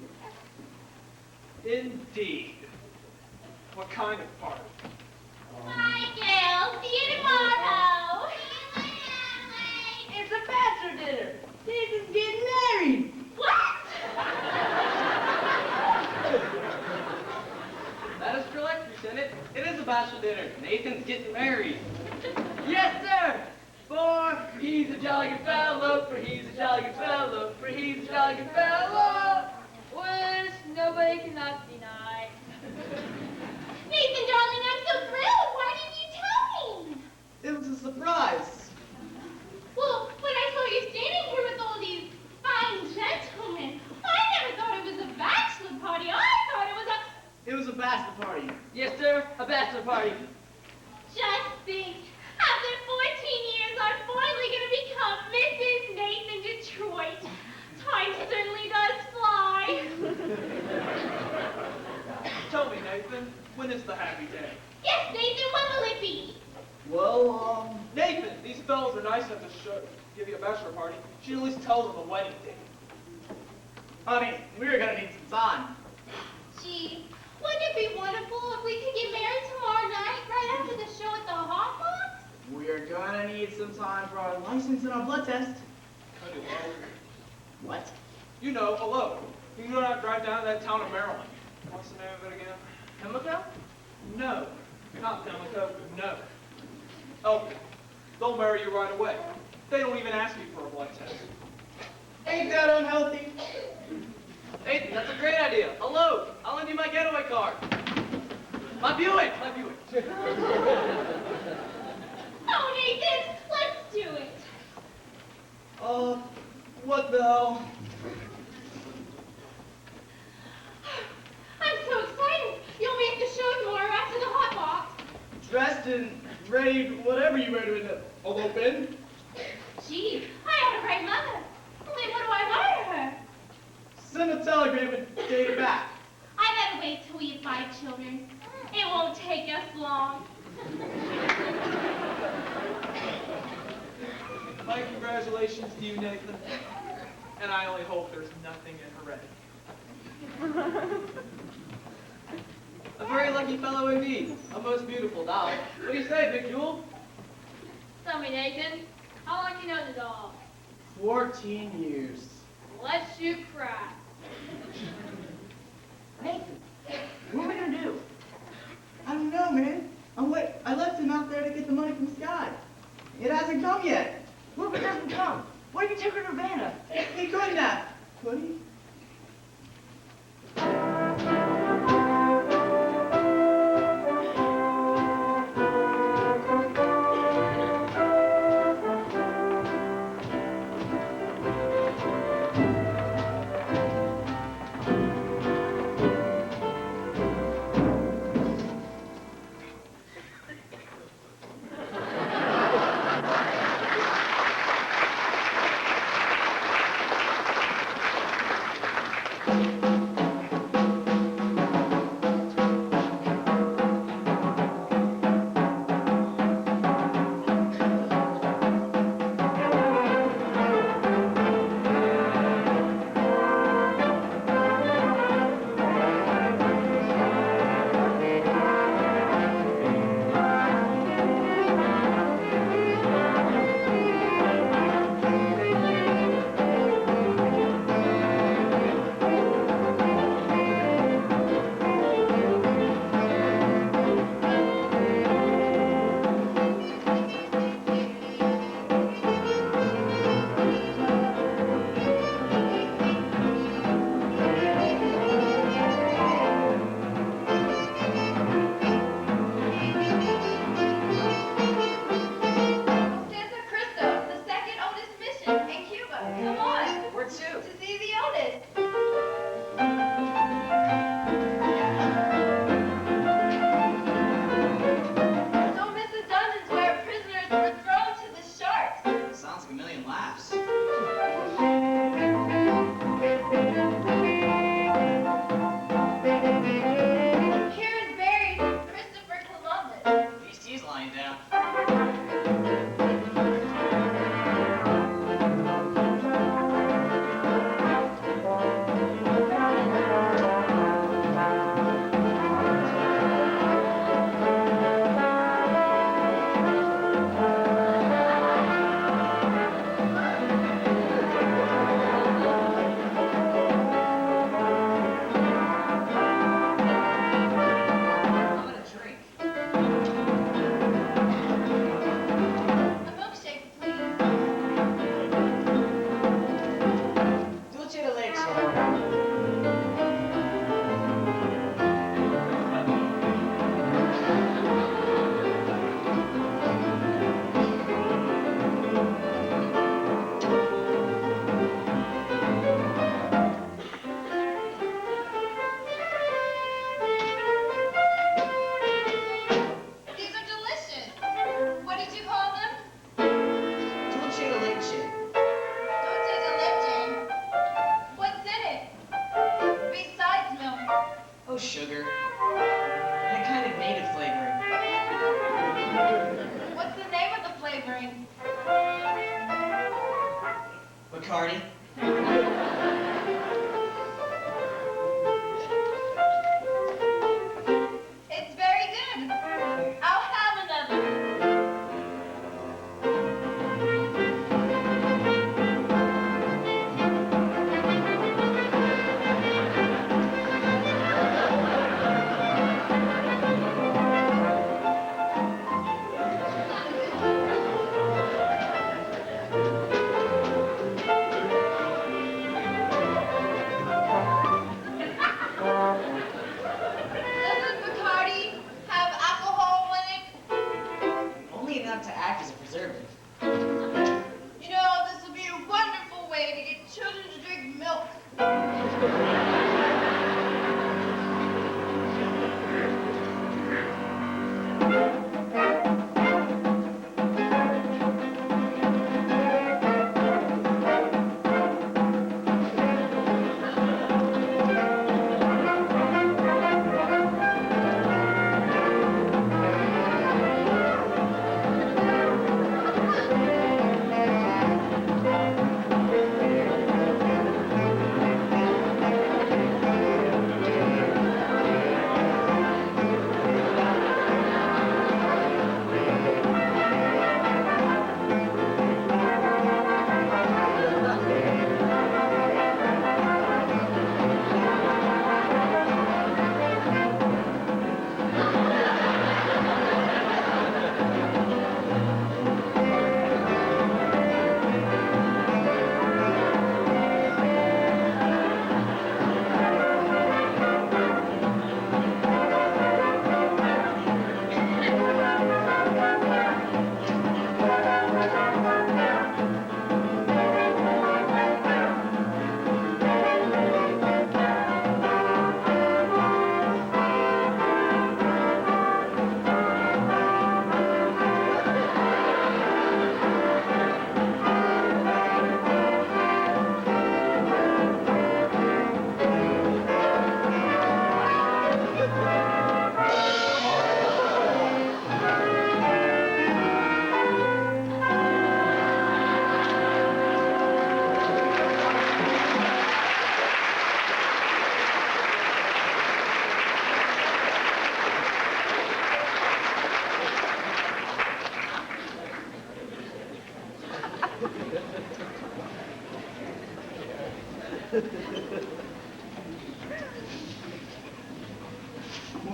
Indeed. What kind of party? Bye, Gail. See you tomorrow. It's a bachelor dinner! Nathan's getting married! What? That is correct, Lieutenant. It is a bachelor dinner. Nathan's getting married. Yes, sir! For he's a jolly good fellow, for he's a jolly good fellow, for he's a jolly good fellow. Which nobody cannot deny. Nathan, darling, I'm so thrilled. Why didn't you tell me? it was a surprise. Well, when I saw you standing here with all these fine gentlemen, I never thought it was a bachelor party. I thought it was a... It was a bachelor party. Yes, sir, a bachelor party. Just think, after 14 years, I'm finally going to become Mrs. Nathan Detroit. Time certainly does fly. Tell me, Nathan, when is the happy day? Yes, Nathan, when will it be? Well, Nathan, these fellows are nice enough to give you a bachelor party. You should at least tell them the wedding date. honey, we're gonna need some time. Gee, wouldn't it be wonderful if we could get married tomorrow night, right after the show at the Hot Box? We're gonna need some time for our license and our blood test. Kind of low. What? You know, hello. You can go out and drive down to that town of Maryland. What's the name of it again? Pimlico? No. Not Pimlico. No. Elton. They'll marry you right away. They don't even ask you for a blood test. Ain't that unhealthy? Nathan, that's a great idea. Hello, I'll lend you my getaway car. My Buick! My Buick! Oh, Nathan, let's do it. What the hell? I'm so excited. You'll be at the show tomorrow after the hot box. Dressed and ready, whatever you wear to elope in. Gee, I ought to write Mother. Only what do I wire her? Send a telegram and date it back. I better wait till we have 5 children. It won't take us long. My congratulations to you, Nathan. And I only hope there's nothing in her ready. A very lucky fellow indeed. A most beautiful doll. What do you say, Big Jewel? Tell me, Nathan, how long you know the doll? 14 years. Let you cry. Nathan, what are we gonna do? I don't know, man. I left him out there to get the money from Sky. It hasn't come yet. What if it doesn't come? What if he took her to Havana? He couldn't have. Could he? Bacardi. It's very good. I'll have another.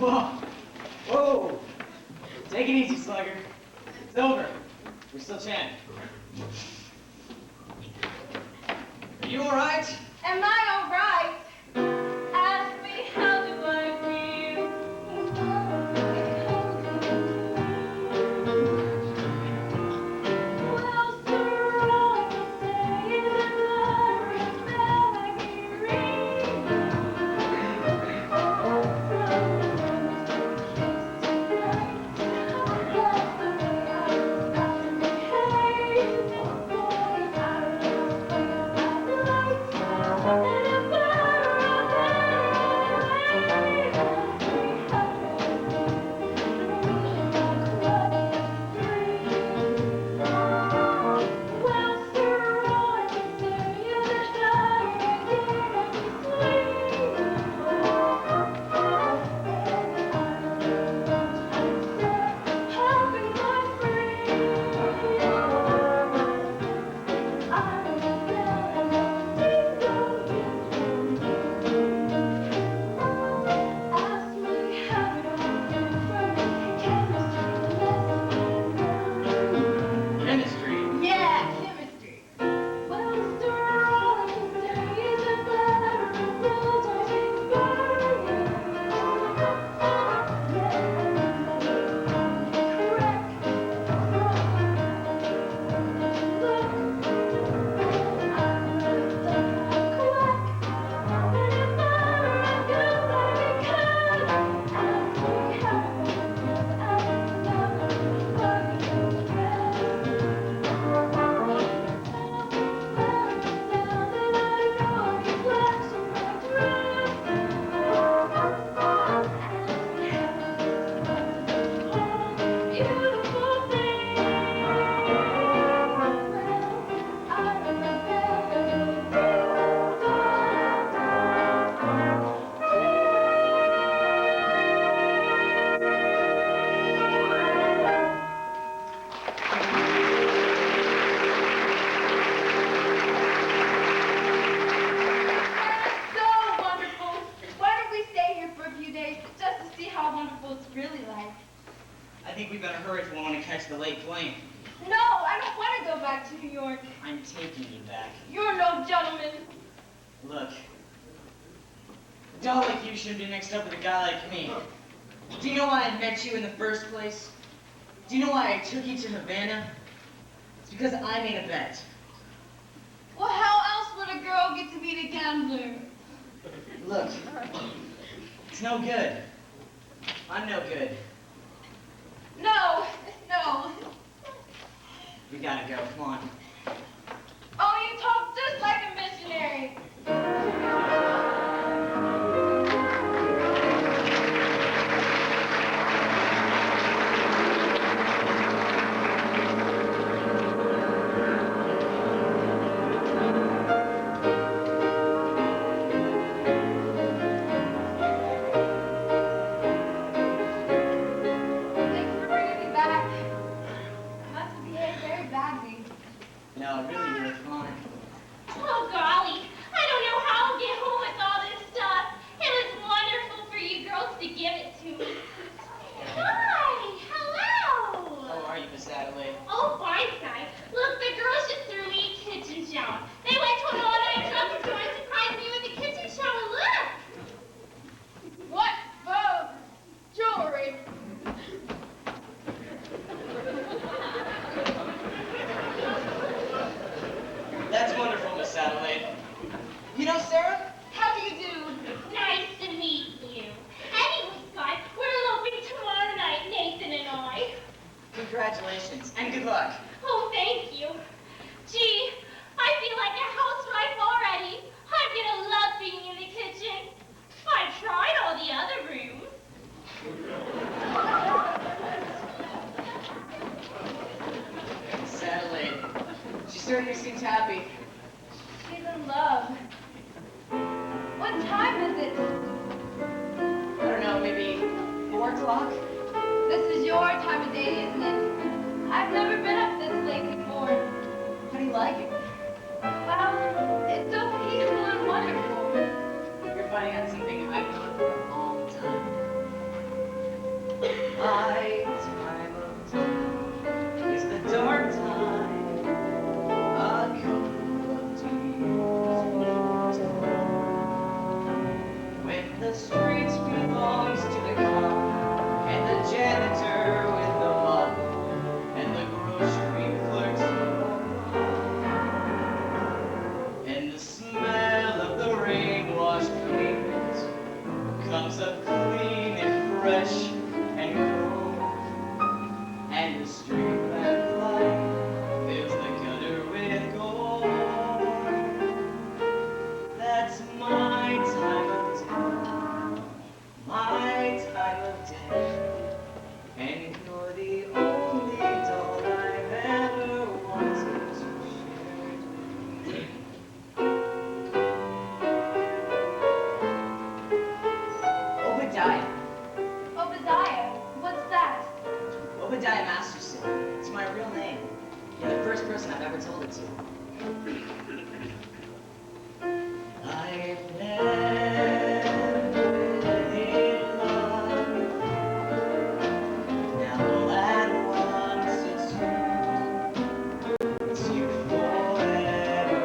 Whoa. Whoa. Take it easy, slugger. It's over. We're still chatting. Are you all right? Am I all right? Ask me how do I feel? Well, sir, all I can say is that love is very real. From the first kiss tonight, that's the way I got to behave. Boy, I just felt like and if well, sir, all I can say is that Chemistry. yeah, chemistry. Well, sir, all I can say is that butter and rose are burning. Correct from look, I'm really done quack. And if butter and gold are because ask me how I've never fucking guessed. So wonderful. Why don't we stay here for a few days just to see how wonderful it's really like? I think we better hurry if we want to catch the late plane. No, I don't want to go back to New York. I'm taking you back. You're no gentleman. Look, a doll like you shouldn't be mixed up with a guy like me. Do you know why I met you in the first place? Do you know why I took you to Havana? It's because I made a bet. Well, how else would a girl get to meet a gambler? Look, it's no good. I'm no good. No, no. We gotta go, come on. Oh, you talk just like a missionary. Thanks for bringing me back. I must have behaved very badly. No, really, you were fine. Oh, golly. I don't know how I'll get home with all this stuff. It was wonderful for you girls to give it to me. Hi. Hello. How are you, Miss Adelaide? Oh, fine, Sky. Look, the girls just threw me a kitchen shower. They went to an all-night drug store and surprised me with a kitchen shower. Look. What? Jewelry. That's wonderful, Miss Adelaide. You know, Sarah? How do you do? Nice to meet you. Anyway, Sky, we're eloping tomorrow night, Nathan and I. Congratulations, and good luck. Oh, thank you. Gee, I feel like a housewife already. I'm gonna love being in the kitchen. I've tried all the other rooms. Miss Adelaide. She certainly seems happy. She's in love. What time is it? I don't know, maybe 4 o'clock? This is your time of day, isn't it? I've never been up this late before. How do you like it? Well, it's so peaceful and wonderful. You're finding out something I've known for a long time. the streets belongs to the cop, and the janitor with the mop, and the grocery clerk's and the smell of the rain-washed pavement comes up clean and fresh and cold, and the street lamp light fills the gutter with gold. That's my time of day, my time of day, and you're the only doll I've ever wanted to share. Obadiah. Obadiah, what's that? Obadiah Masterson. It's my real name. You're the first person I've ever told it to. I've never been in love before. Now all at once it's you forever.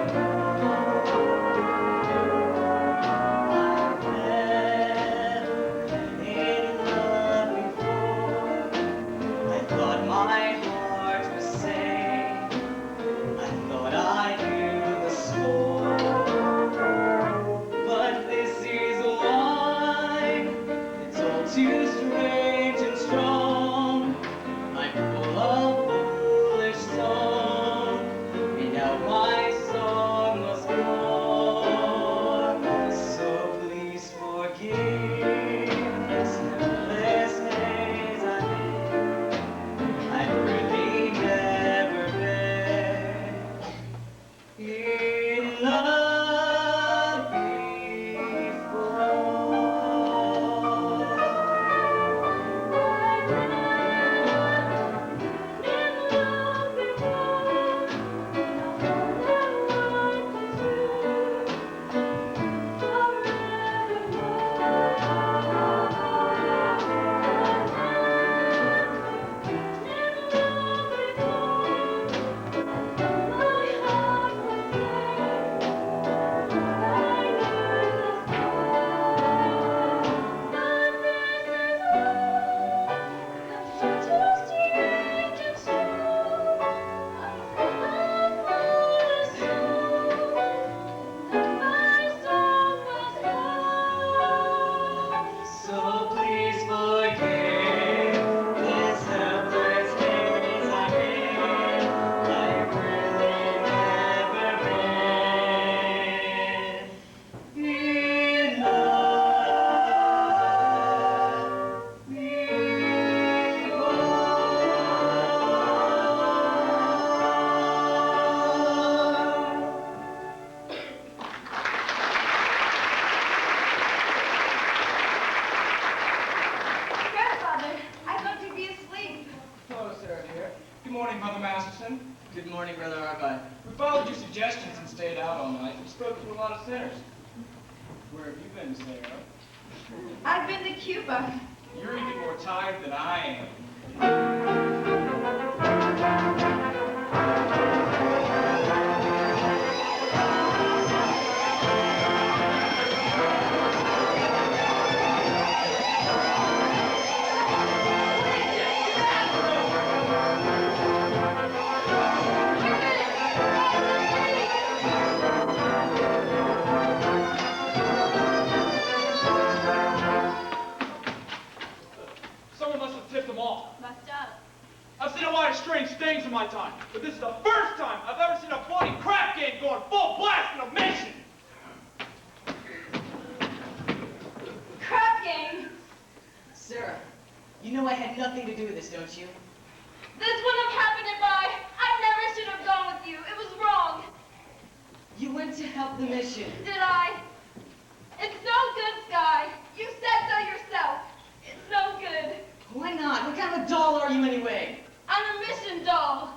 I've never been in love before. I thought my heart was safe. I thought I knew the score. But this is wine. It's all too strange and strong. I'm full of foolish song, and now my song must go. So please forgive this helpless haze I'm in. I've really never been in love before. So please forgive this helpless haze I'm in. I've really never been in love Grandfather, I thought you'd be asleep. Hello, Sarah dear. Good morning, Mother Masterson. Good morning, Brother Argyle. We followed your suggestions and stayed out all night. We spoke to a lot of sinners. Where have you been, Sarah? I've been to Cuba. You're even more tired than I am. Someone must have tipped them off. Must have. I've seen a lot of strange things in my time, but this is the first time I've ever seen a bloody crap game going full blast in a mission. Crap game. Sarah, you know I had nothing to do with this, don't you? This wouldn't have happened if I never should have gone with you. It was wrong. You went to help the mission. Did I? It's no good, Sky. You said so yourself. It's no good. Why not? What kind of a doll are you anyway? I'm a mission doll.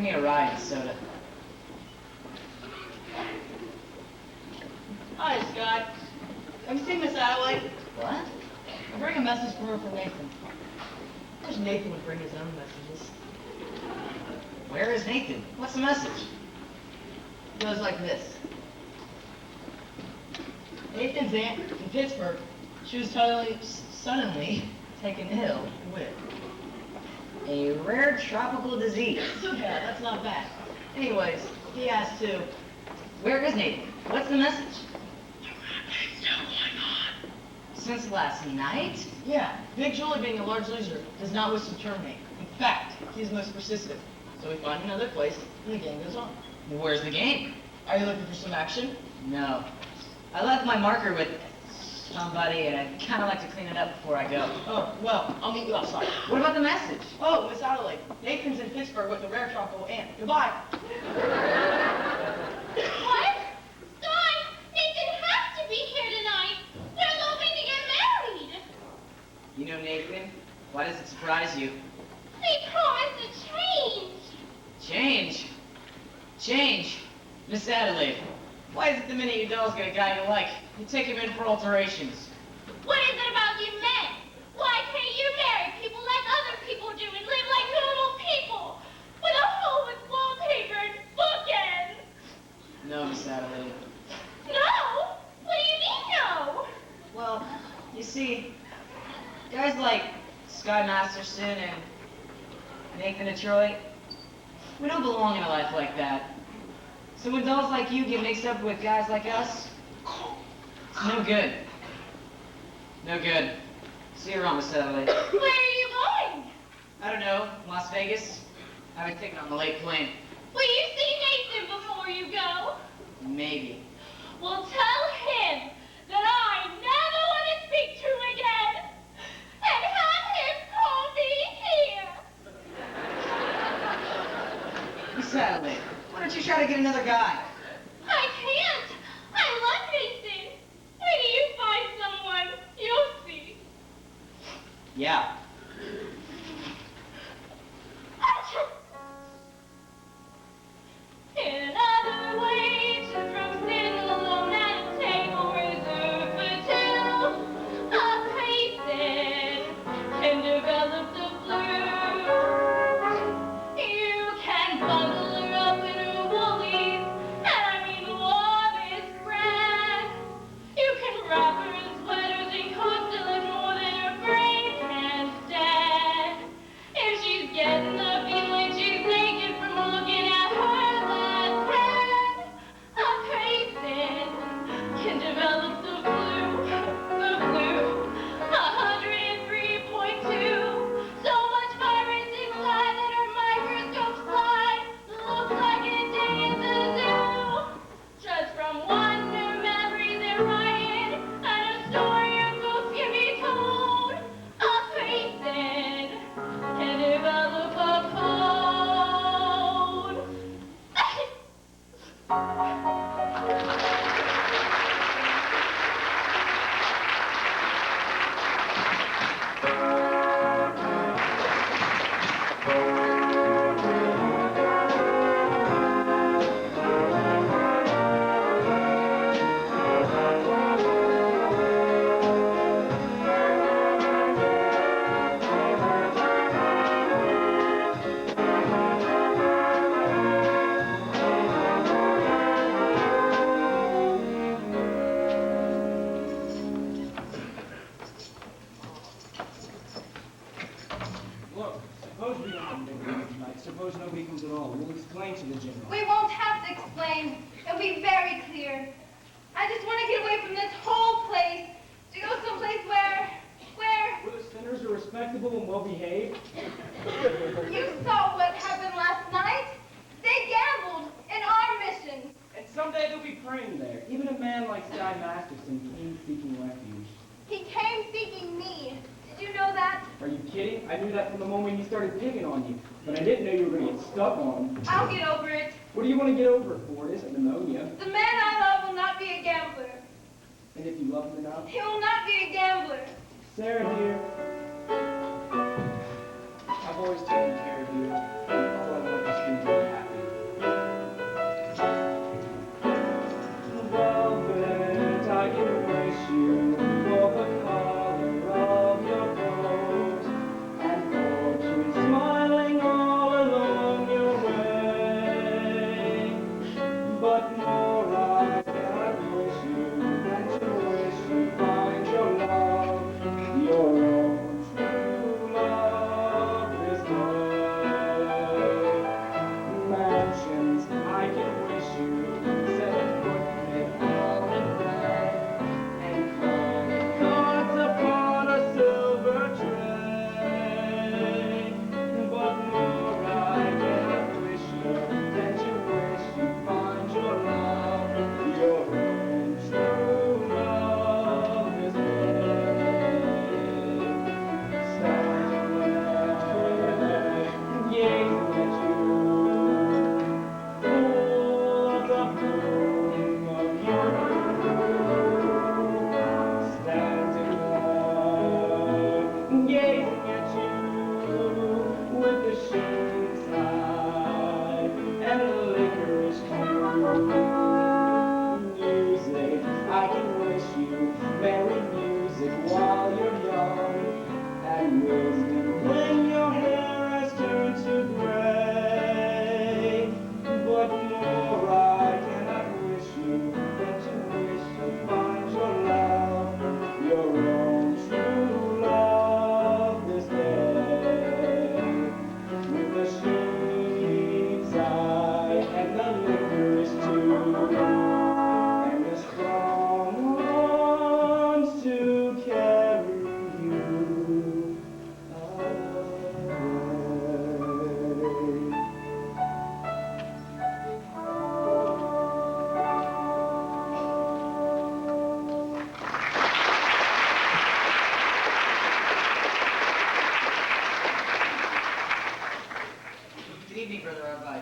bring me a rye and soda. Hi, Scott. Have you seen Miss Adelaide? What? I bring a message for her from Nathan. I wish Nathan would bring his own messages. Where is Nathan? What's the message? It goes like this. Nathan's aunt in Pittsburgh, she was suddenly taken ill with A rare tropical disease. Yeah, that's not bad. Anyways, he asked to. Where is Nathan? What's the message? Since last night? Yeah, Big Julie being a large loser does not wish to terminate. In fact, he's most persistent. So we find another place and the game goes on. Where's the game? Are you looking for some action? No. I left my marker with somebody and I'd kind of like to clean it up before I go. Oh, well, I'll meet you outside. What about the message? Oh, Miss Adelaide, Nathan's in Pittsburgh with a rare tropical aunt. Goodbye. What? Sky, Nathan has to be here tonight. They're hoping to get married. You know Nathan? Why does it surprise you? They promised to change. Change? Change? Miss Adelaide, why is it the minute your dolls get a guy you like, you take him in for alterations? What is it about you men? Why can't you marry people like other people do and live like normal people? With a home with wallpaper and bookends? No, Miss Adelaide. No? What do you mean no? Well, you see, guys like Sky Masterson and Nathan Detroit, we don't belong in a life like that. So when dolls like you get mixed up with guys like us, it's no good. No good. See you around, Miss Adelaide. Where are you going? I don't know, Las Vegas? I have a ticket on the late plane. Will you see Nathan before you go? Maybe. Well, tell him that I never want to speak to him again. And have him call me here. Miss Adelaide, why don't you try to get another guy? I can't. I love Nathan. When you find someone, you'll see. Yeah. In another way, just from sitting alone at a table reserved for two, a patient can develop the flu. You can bundle her up in her woolies, and I mean the warmest brand. You can wrap her in sweaters and coats till it's more than her brain can stand. If she's getting the feeling she's naked from looking at her last hand, a patient can develop the flu, 103.2. So much virus inside that her microscope slide looks like a day at the zoo. Just from wonder memories and writing, and a story your ghost can be told, a patient can develop a code. Look, suppose we don't have big meeting tonight. Suppose nobody comes at all. We'll explain to the general. We won't have to explain. It'll be very clear. I just want to get away from this whole place to go someplace where Where the sinners are respectable and well behaved. you saw what happened last night. They gambled in our mission. And someday they'll be praying there. Even a man like Sky Masterson came seeking refuge. He came seeking me. Did you know that? Are you kidding? I knew that from the moment he started picking on you. But I didn't know you were going to get stuck on. I'll get over it. What do you want to get over it for? It isn't pneumonia. The man I love will not be a gambler. And if you love him enough? He will not be a gambler. Sarah, dear. I've always taken care of you. All I want is for you to be happy. evening, Brother Rabbi.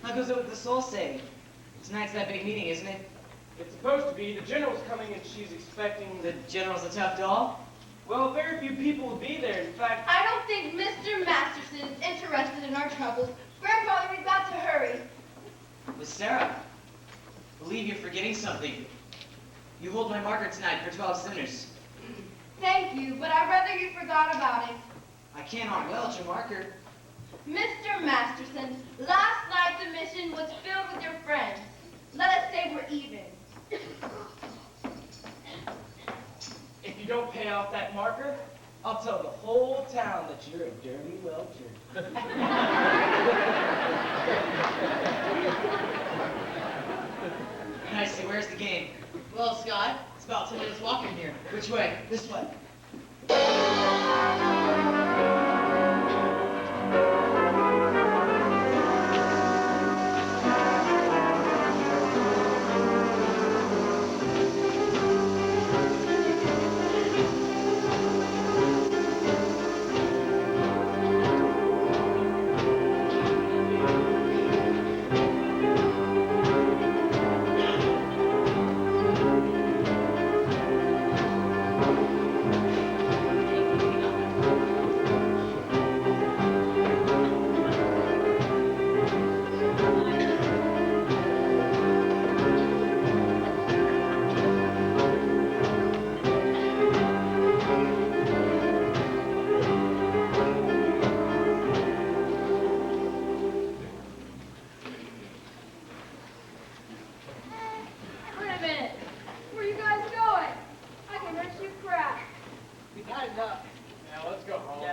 How goes it with the soul saved? Tonight's that big meeting, isn't it? It's supposed to be. The general's coming and she's expecting The general's a tough doll? Well, very few people will be there. In fact, I don't think Mr. Masterson is interested in our troubles. Grandfather, we've got to hurry. Miss Sarah, I believe you're forgetting something. You hold my marker tonight for 12 sinners. Thank you, but I'd rather you forgot about it. I cannot welch a marker. Mr. Masterson, last night's emission was filled with your friends. Let us say we're even. if you don't pay off that marker, I'll tell the whole town that you're a dirty welcher. I see, where's the game? Well, Scott, it's about 10 minutes walking here. Which way? This way. Wait a minute. Where you guys going? I can hurt you crap. We got enough. Now let's go home.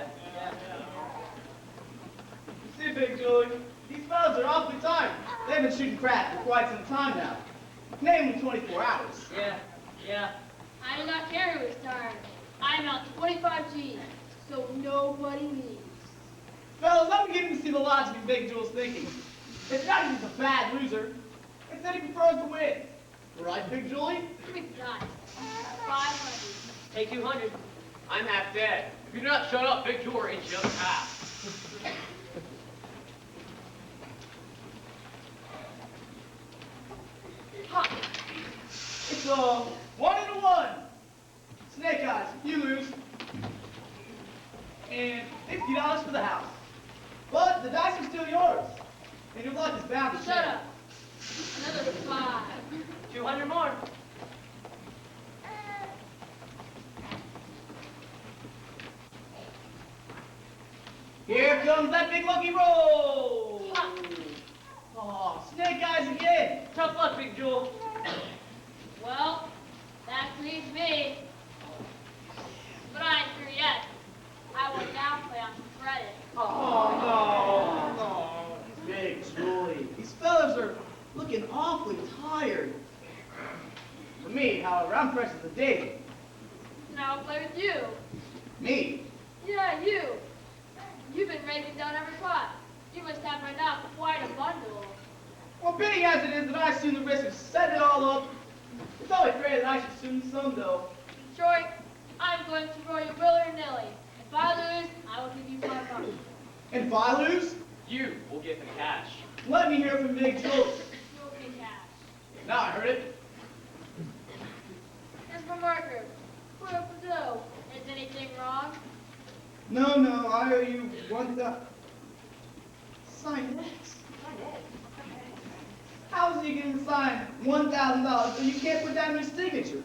See, Big Julie, these fellas are awfully tired. They've been shooting crap for quite some time now. Namely 24 hours. Yeah. I do not care who is tired. I'm out 25 G's, so nobody leaves. Fellas, I'm beginning to see the logic in Big Julie's thinking. It's not that he's a bad loser. It's that he prefers to win. Right, Big Julie? Quick guys. 500. Hey, 200. I'm half dead. If you do not shut up, Big Jewel will inch the other half. It's a 1 and a 1. Snake Eyes, you lose. And $50 for the house. But the dice are still yours. And your luck is bound to Shut change. up. Another 5. 200 more. Here comes that big lucky roll. Oh, Snake Eyes again. Tough luck, Big Jewel. Well, that leaves me. But I ain't through yet. I will now play on credit. Oh, no. Big Julie. These fellas are looking awfully tired. For me, however, I'm fresh as a daisy. Now I'll play with you. Me? Yeah, you. You've been raking down every pot. You must have by now quite a bundle. Well, being as it is that I assume the risk of setting it all up, it's only fair that I should assume some, though. Troy, I'm going to throw you willy or nilly. If I lose, I will give you $5. And if I lose, You will get the cash. let me hear from Big Julie. You will pay cash. Now I heard it. Here's my marker. Put up the dough. Is anything wrong? No, I owe you Sign X. How is he going to sign $1,000 so you can't put down your signature?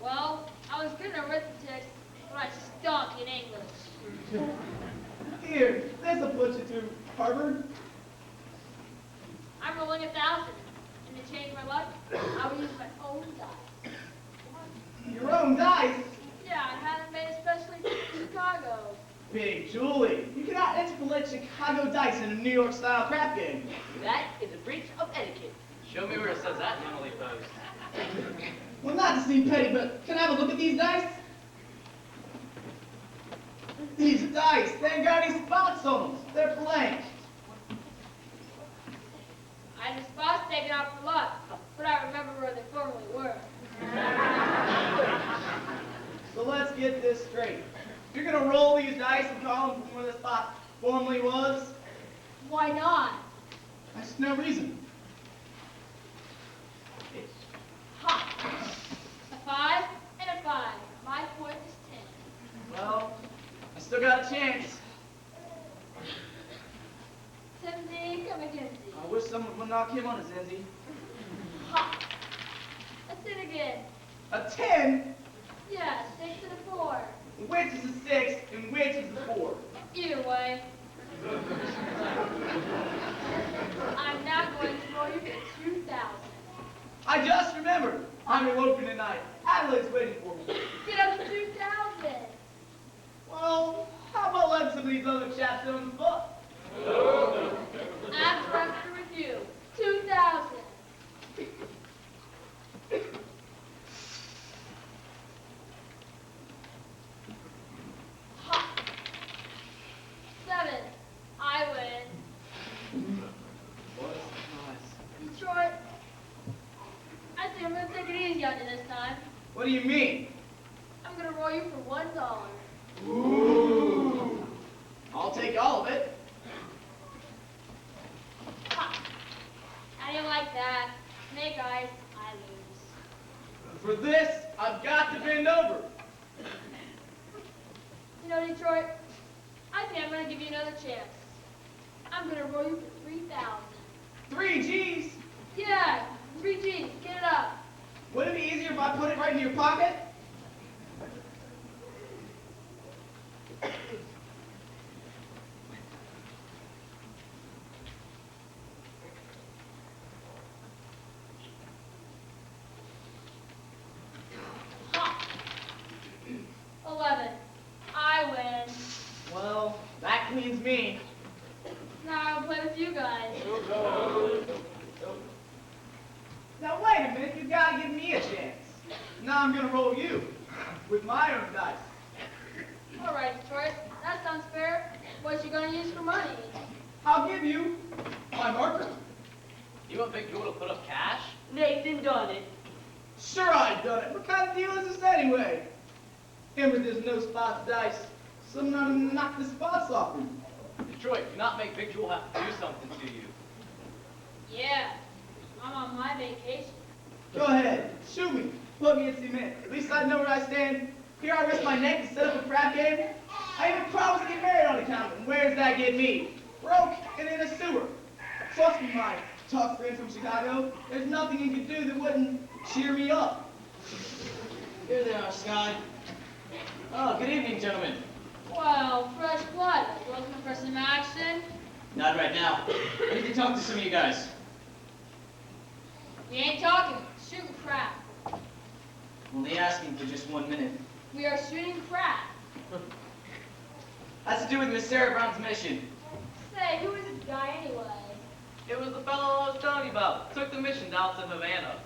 Well, I was good at arithmetic, but I stunk in English. Here, this'll put you through Harvard. I'm rolling 1,000. And to change my luck, I will use my own dice. Your own dice. Yeah, I had them made especially for Chicago. Big Julie, you cannot interpolate Chicago dice in a New York style crap game. That is a breach of etiquette. Show me where it says that in Emily Post. Well, not to seem petty, but can I have a look at these dice? These are dice. They ain't got any spots on them. They're blank. I had the spots taken out for luck, but I remember where they formerly were. So let's get this straight. You're gonna roll these dice and call them from where the spot formerly was? Why not? That's no reason. Ha! A 5 and a 5. My point is 10. Well, I still got a chance. Timsy, come again, I wish someone would knock him on his Enzy. Ha! A 10 again. A 10? Yeah, 6 and a 4. Which is a 6 and which is a 4? Either way. I'm not going to roll you for 2,000. I just remembered. I'm eloping tonight. Adelaide's waiting for me. Get up to 2,000. Well, how about letting some of these other chaps on the foot? After review, 2,000. Ha! 7. I win. What a surprise. Detroit. I think I'm gonna take it easy on you this time. What do you mean? I'm gonna roll you for $1. Ooh. I'll take all of it. Ha! How do you like that? Snake eyes, I lose. For this, I've got to bend over. You know, Detroit, I think I'm gonna give you another chance. I'm gonna roll you for 3,000. 3 G's? Yeah, 3 G's, get it up. Would it be easier if I put it right in your pocket? Ha! 11. I win. Well, that cleans me. Now I'll play with you guys. Now wait a minute, you gotta give me a chance. Now I'm gonna roll you with my own dice. All right, Detroit, that sounds fair. What you gonna use for money? I'll give you my marker. You want Big Jewel to put up cash? Nathan done it. Sure I've done it. What kind of deal is this anyway? And with this no spots dice, someone ought to knock the spots off me. Detroit, do not make Big Jewel have to do something to you. Yeah, I'm on my vacation. Go ahead, shoot me, put me in cement. At least I know where I stand. Here I risk my neck to set up a crap game. I even promised to get married on account of it. And where does that get me? Broke and in a sewer. Trust me, my tough friend from Chicago. There's nothing you could do that wouldn't cheer me up. Here they are, Sky. Oh, good evening, gentlemen. Well, fresh blood. Looking for some action? Not right now. I need to talk to some of you guys. We ain't talking. Shooting crap. Only asking for just 1 minute. We are shooting crap. Has to do with Miss Sarah Brown's mission. Say, who is this guy anyway? It was the fellow I was telling you about. Took the mission down to Havana.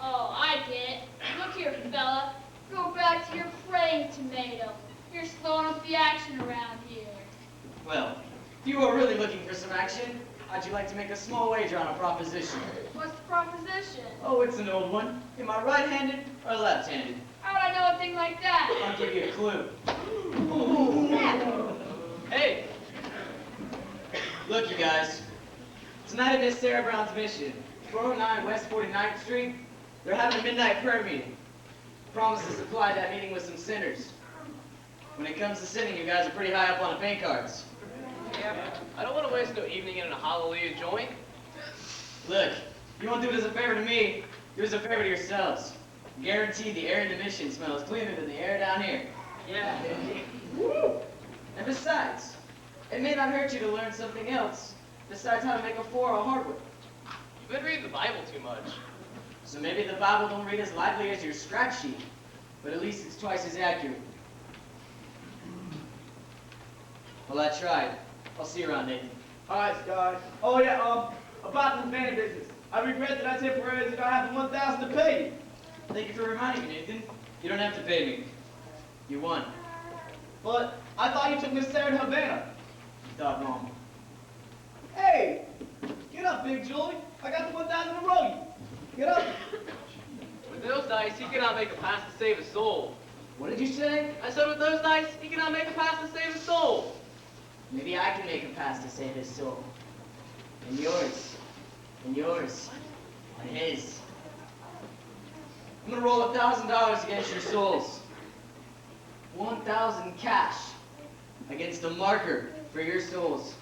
Oh, I get it. Look here, fella. Go back to your praying tomato. You're slowing up the action around here. Well, if you are really looking for some action, how'd you like to make a small wager on a proposition? What's the proposition? Oh, it's an old one. Am I right-handed or left-handed? How'd I know a thing like that? I'll give you a clue. Hey, Look, you guys. Tonight at Miss Sarah Brown's mission, 409 West 49th Street, they're having a midnight prayer meeting. Promise to supply that meeting with some sinners. When it comes to sinning, you guys are pretty high up on the paint cards. I don't want to waste no evening in a hallelujah joint. Look, you won't do it as a favor to me, do it as a favor to yourselves. Guaranteed the air in the mission smells cleaner than the air down here. Yeah. Woo! And besides, it may not hurt you to learn something else, besides how to make a 4 or a hard one. You've been reading the Bible too much. So maybe the Bible don't read as lively as your scrap sheet, but at least it's twice as accurate. Well, I tried. I'll see you around, Nathan. Alright, Sky. Oh yeah, about this van business. I regret that I temporarily did not have the 1,000 to pay you. Thank you for reminding me, Nathan. You don't have to pay me. You won. But I thought you took Miss Sarah to Havana. You thought wrong. Hey, get up, Big Julie. I got the 1,000 to roll you. Get up. With those dice, he cannot make a pass to save his soul. What did you say? I said with those dice, he cannot make a pass to save his soul. Maybe I can make a pass to save his soul. And yours. And yours. And his. I'm gonna roll $1,000 against your souls. 1,000 cash against a marker for your souls.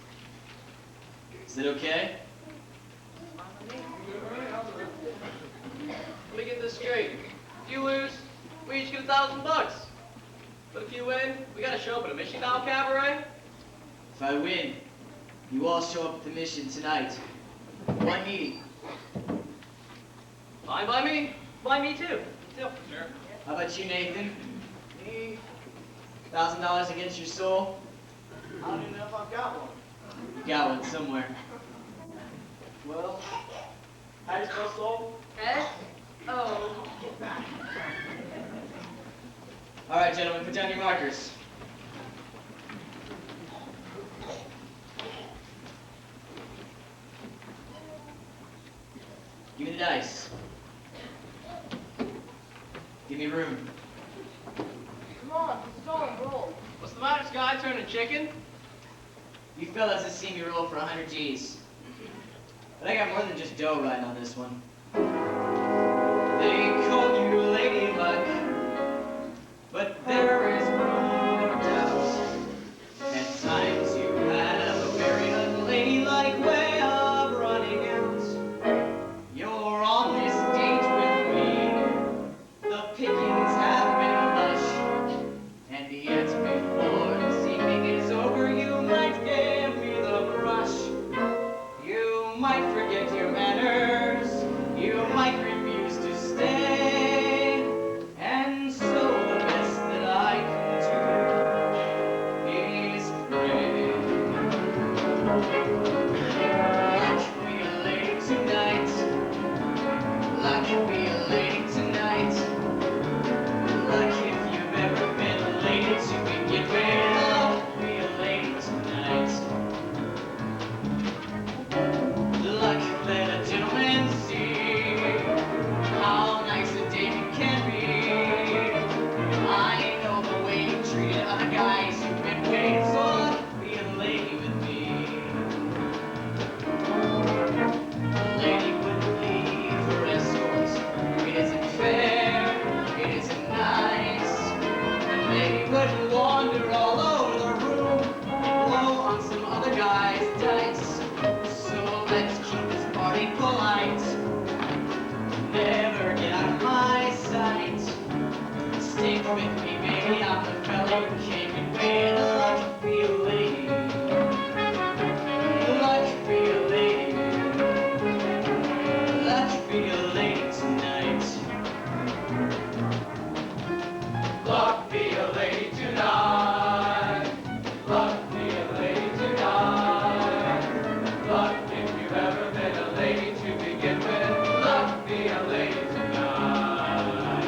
Is it okay? Let me get this straight. If you lose, we each get $1,000. But if you win, we gotta show up at a Mission Style Cabaret. If I win, you all show up at the mission tonight. One meeting. Fine by me. By me too. Sure. How about you, Nathan? $1,000 against your soul? I don't even know if I've got one. You got one somewhere. Well, how do you spell soul? S-O. All right, gentlemen, put down your markers. Give me the dice. Give me room. Come on, just go and roll. What's the matter, Sky? Turning chicken? You fellas have seen me roll for 100 G's. But I got more than just dough riding on this one. They call you Lady Luck, but there is more doubt. At times you have a very unladylike way of running out. You're on this date with me. The pickings have been lush, and yet before this evening is over, you might give me the brush. You might forget your manners. You might refuse to stay. And so the best that I can do is pray. Luck be a lady tonight. Luck be a lady tonight. Luck if you've ever been a lady to begin with. Luck be a lady tonight. Luck, let a gentleman see how nice a dame can be. I know the way you treated other guys you've been paid, so luck be a lady with me. A lady wouldn't leave her escort. It isn't fair, it isn't nice. A lady wouldn't wander all over the room and blow on some other guy's dice. So let's keep this party polite. Never get out of my sight. Stick with me, baby. I'm the fella who came in with. Luck be a lady. Luck be a lady. Luck be a lady tonight. Luck be a lady tonight. Luck be a lady tonight. Luck if you've ever been a lady to begin with. Luck be a lady tonight.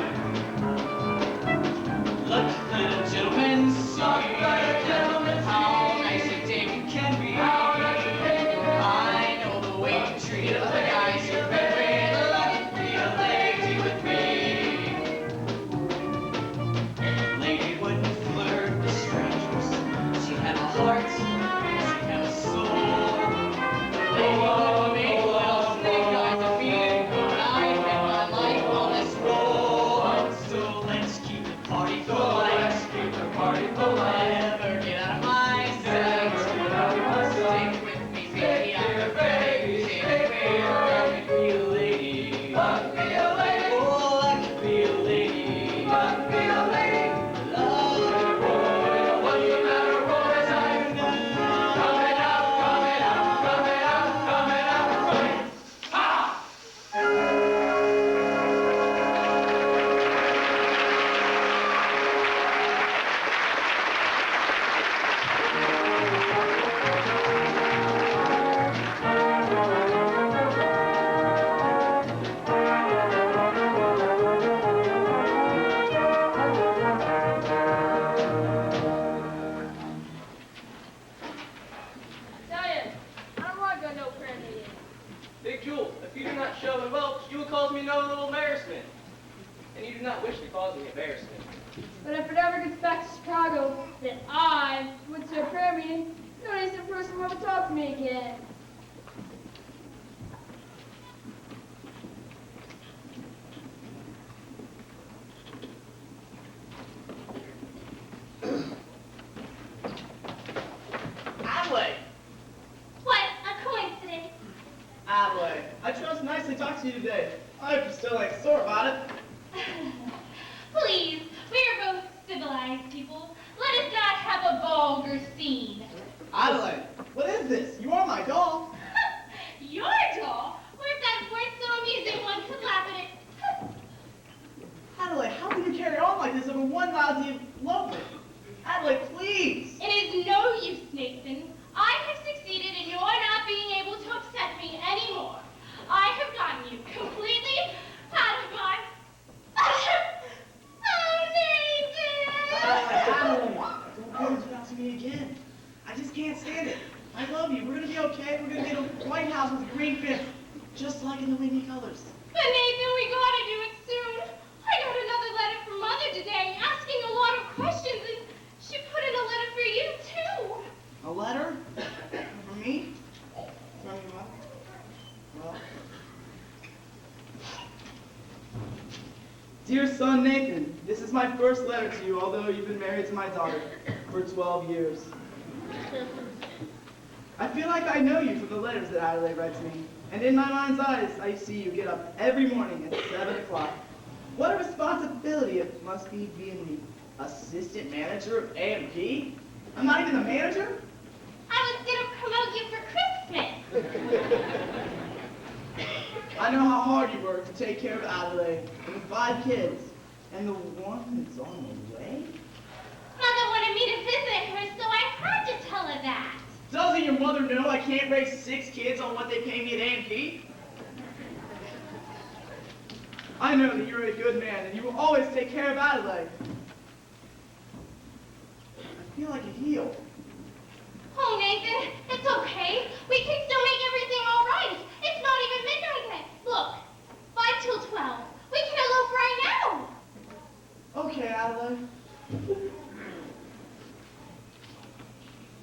Luck, let a gentleman see. Luck, let a gentleman see. How nice a dame you can be. How nice a dame you I know the way you treated other guys you've been with. Luck be a lady with me. Lady wouldn't flirt with strangers. She had a heart. She had a soul. Lady wouldn't make little snake eyes at me when I had my life on this roll. So let's keep the party So polite. let's keep the party polite. Never get out of my sight. Never get out of my sight. Stick with me, Stick baby. I'm here, your baby. baby. Stick here. Luck be a lady. Luck be a lady. Oh, luck be a lady. Luck be a lady. Luck. What's the matter, boys? I'm coming out, coming out, coming out, coming out, right. Ha! Diane, I don't want to go to no prayer meeting. Big Jewel, if you do not show and welch, you will cause me no little embarrassment. And you do not wish to cause me embarrassment. But if it ever gets back to Chicago that I went to a prayer meeting, no decent person will ever talk to me again. Adelaide, I trust nicely talked to you today. I hope you still ain't sore about it. Please, we are both civilized people. Let us not have a vulgar scene. Adelaide, what is this? You are my doll. Your doll? Or if that weren't so amusing, one could laugh at it. Adelaide, how can you carry on like this over one lousy elopement? Adelaide, please. It is no use, Nathan. I have succeeded in your not being able to upset me anymore. I have gotten you completely out of my... Oh, Nathan! Adelaide, don't words about to me again. I just can't stand it. I love you. We're gonna be okay. We're gonna get a White House with a green fence, just like in the Whitney colors. But Nathan, we gotta do it soon. I got another letter from Mother today asking a lot of questions, and she put in a letter for you, too. A letter? From me? From your mother? Well. Dear son Nathan, this is my first letter to you, although you've been married to my daughter for 12 years. I feel like I know you from the letters that Adelaide writes me, and in my mind's eyes, I see you get up every morning at 7 o'clock. What a responsibility it must be being the assistant manager of A&P. I'm not even the manager. I was gonna promote you for Christmas. I know how hard you work to take care of Adelaide and the 5 kids, and the one that's on the way. Mother wanted me to visit her, so I had to tell her that. Doesn't your mother know I can't raise 6 kids on what they pay me at A&P? I know that you're a good man and you will always take care of Adelaide. I feel like a heel. Oh, Nathan, it's okay. We can still make everything all right. It's not even midnight yet. Look, 5 till 12. We can elope right now. Okay, Adelaide.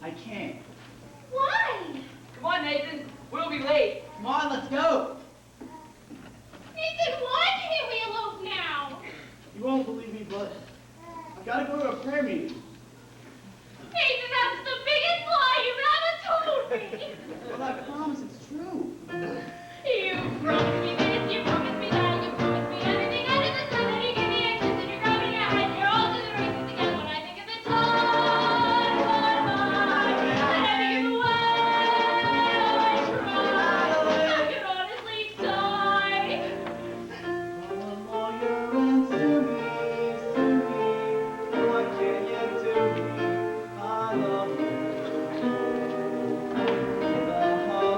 I can't. Why? Come on, Nathan. We'll be late. Come on, let's go. Nathan, why can't we elope now? You won't believe me, but I've got to go to a prayer meeting. Nathan, that's the biggest lie you've ever told me. But I promise it's true. You promised me this, you promised me that, you promised me everything under the sun, then you give me a kiss and you're grabbing your head, you're all to the races again when I think of the time, and I think of the way I tried, I could honestly die. All your answer me, what can you do me? I love you. The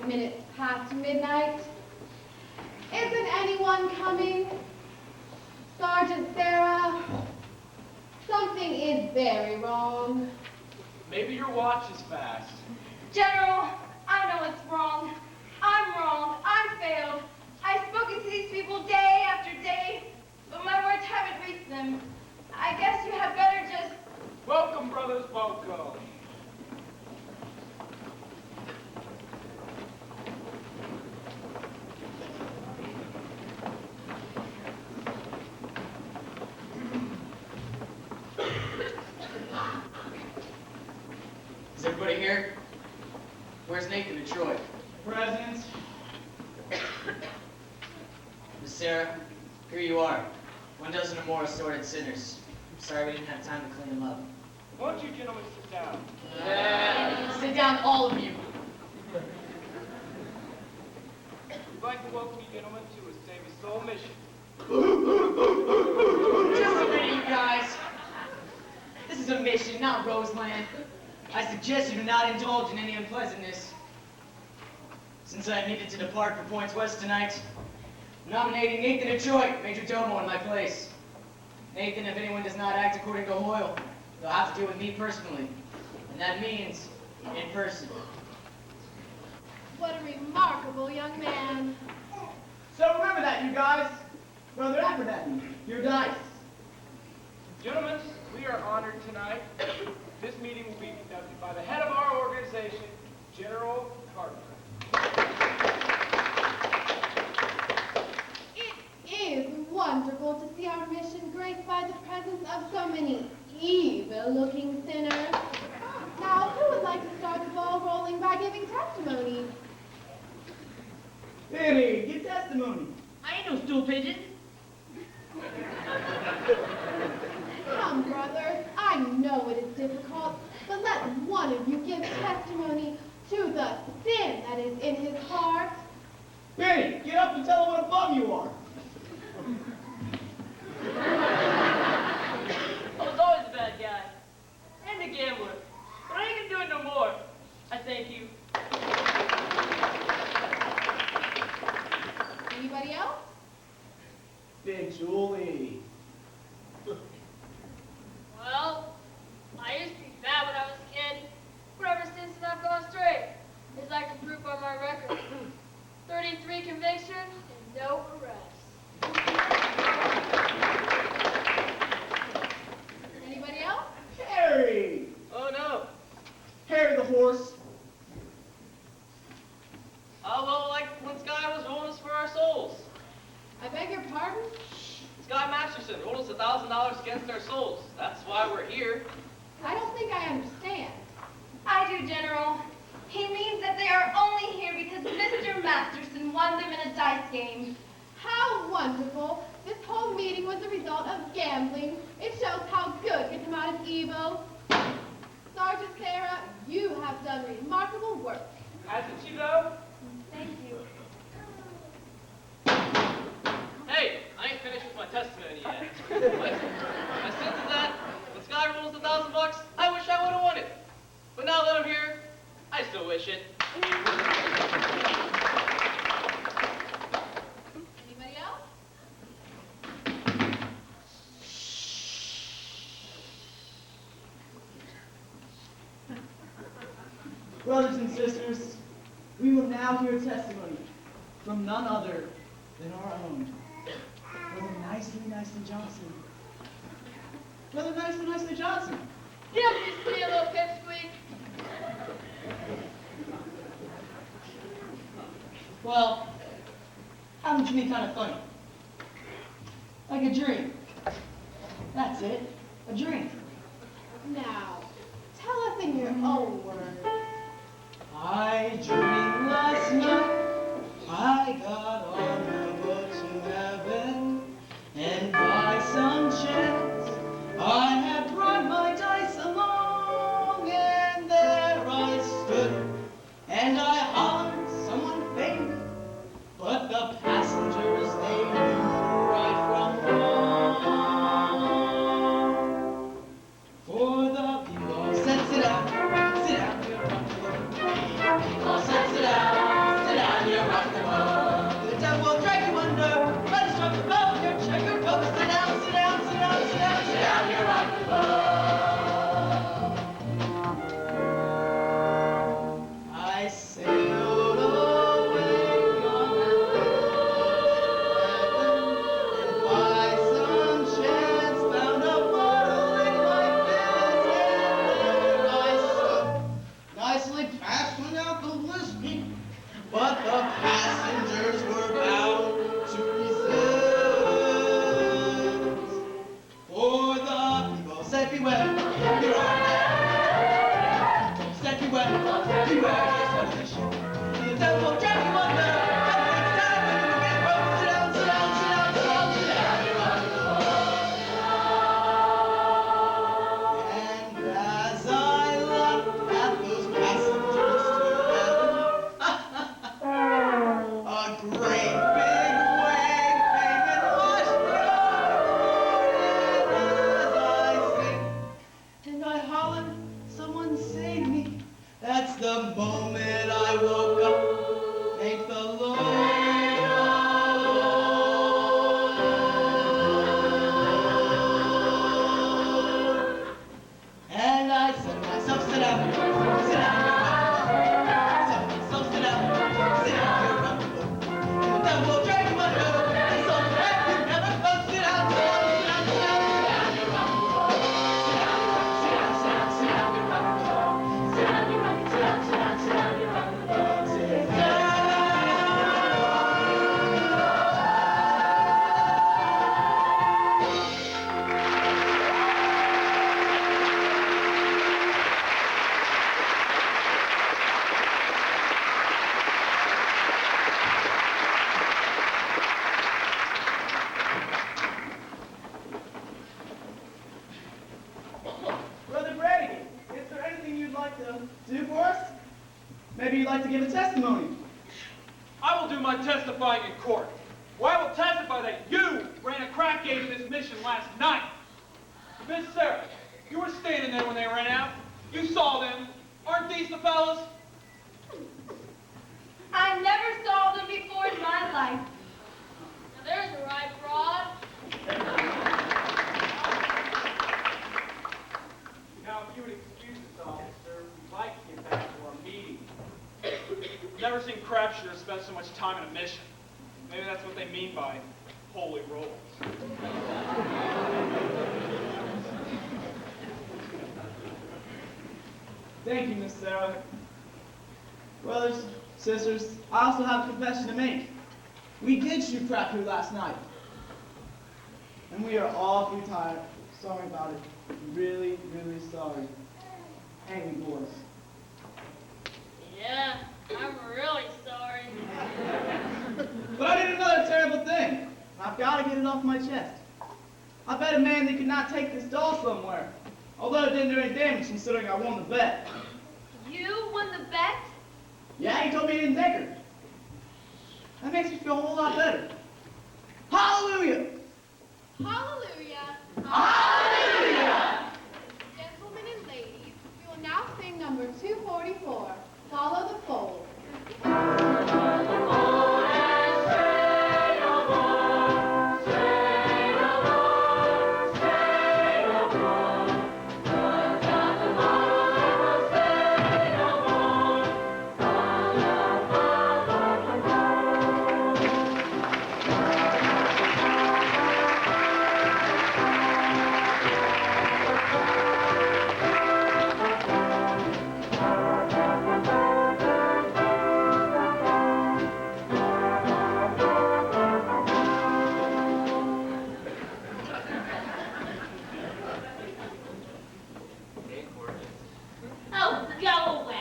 minutes past midnight. Isn't anyone coming? Sergeant Sarah, something is very wrong. Maybe your watch is fast. General, I know it's wrong. I'm wrong. I failed. I've spoken to these people day after day, but my words haven't reached them. I guess you had better just... Welcome, brothers, welcome. Is everybody here? Where's Nathan and Troy? Present. Miss Sarah, here you are. 1 dozen or more assorted sinners. I'm sorry we didn't have time to clean them up. Why don't you gentlemen sit down? Sit down, all of you. We'd like to welcome you gentlemen to a Save Your Soul mission. Just a minute, you guys. This is a mission, not Roseland. I suggest you do not indulge in any unpleasantness. Since I needed to depart for Points West tonight, I'm nominating Nathan Detroit, Major Domo, in my place. Nathan, if anyone does not act according to Hoyle, they'll have to deal with me personally. And that means in person. What a remarkable young man. So remember that, you guys. Brother Abernathy, your dice. Gentlemen, we are honored tonight. This meeting will be conducted by the head of our organization, General Carter. It is wonderful to see our mission graced by the presence of so many evil-looking sinners. Now, who would like to start the ball rolling by giving testimony? Benny, give testimony. I ain't no stool pigeon. Come, brothers, I know it is difficult, but let one of you give testimony to the sin that is in his heart. Benny, get up and tell him what a bum you are. I was always a bad guy. And a gambler. But I ain't gonna do it no more. I thank you. Anybody else? Big Julie. Well, I used to be bad when I was a kid, but ever since then I've gone straight. As I can prove by my record. 33 convictions and no arrests. Anybody else? Harry. Oh no. Harry the horse. Well, like when Sky was rolling us for our souls. I beg your pardon? Sky Masterson rolled us $1,000 against our souls. That's why we're here. I don't think I understand. I do, General. He means that they are only here because Mr. Masterson won them in a dice game. How wonderful. This whole meeting was the result of gambling. It shows how good can come out of evil. Sergeant Sarah, you have done remarkable work. Hasn't she, though? Thank you. Hey, I ain't finished with my testimony yet. My sense is that when Sky rolls $1,000, I wish I would have won it. But now that I'm here, I still wish it. Anybody else? Brothers and sisters, we will now hear testimony from none other than our own Brother Nicely Johnson. Brother Nicely Johnson. Get up, you silly little pipsqueak. Well, happened to me kind of funny. Like a dream. That's it, a dream. Now, tell us in your own words. I dreamed last night I got on the road to heaven, and by some chance I had brought my dice along, and there I stood, and I hollered someone favorite, but the passengers they knew right from wrong. For the people said, sit down, the moment I woke up, thank the Lord. And I said to myself, sit down, sit down, you're right. Said to myself, sit down, you're right. And the devil drank my milk, and so you never felt, sit down, sit down, sit down, sit down, you're right. Sit down, sit down, sit down, you're right. Sit down, you're right. Sit down, sit down, sit down, you're right. Sit down. Brother Brady, is there anything you'd like to do for us? Maybe you'd like to give a testimony. I will do my testifying in court, where I will testify that you ran a crack game in this mission last night. Miss Sarah, you were standing there when they ran out. You saw them. Aren't these the fellas? I never saw them before in my life. Now there's the right broad. Now, if you would excuse us, officer, we'd like to get back to our meeting. Never seen crap shooters spend so much time in a mission. Maybe that's what they mean by holy rolls. Thank you, Miss Sarah. Brothers, sisters, I also have a confession to make. We did shoot crap here last night. And we are awfully tired. Sorry about it. Really, really sorry. Ain't we, boys? Yeah, I'm really sorry. But I did another terrible thing. And I've got to get it off my chest. I bet a man that could not take this doll somewhere. Although it didn't do any damage considering I won the bet. You won the bet? Yeah, he told me he didn't take her. That makes me feel a whole lot better. Hallelujah! Hallelujah. Hallelujah! Gentlemen and ladies, we will now sing number 244, Follow the Fold. Oh, go away.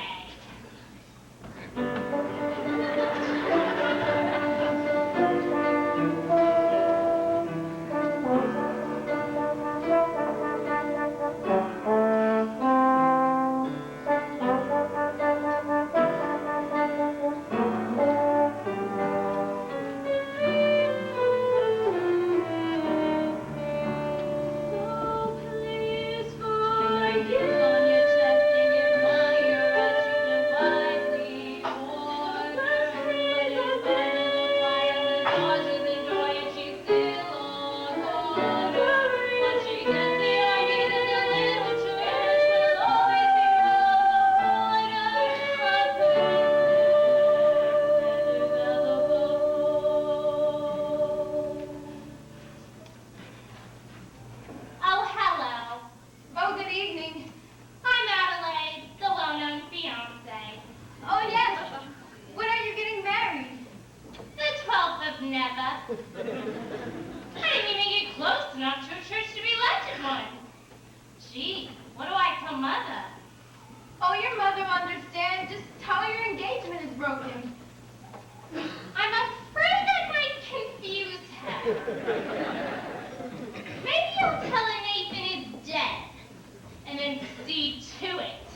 So please forgive on your testing in my ear as you live wisely for but it's been a little tired and all she's enjoying she's still on board but she gets the idea that the little church will always be full of Oh, hello. Oh, good evening. I'm Adelaide, the well-known fiancé. Oh, yes. When are you getting married? The 12th of never. I didn't even get close enough to a church to be left at one. Gee, what do I tell Mother? Oh, your mother will understand. Just tell her your engagement is broken. I'm afraid that might confuse her. Maybe you'll tell her Nathan is dead, and then see to it.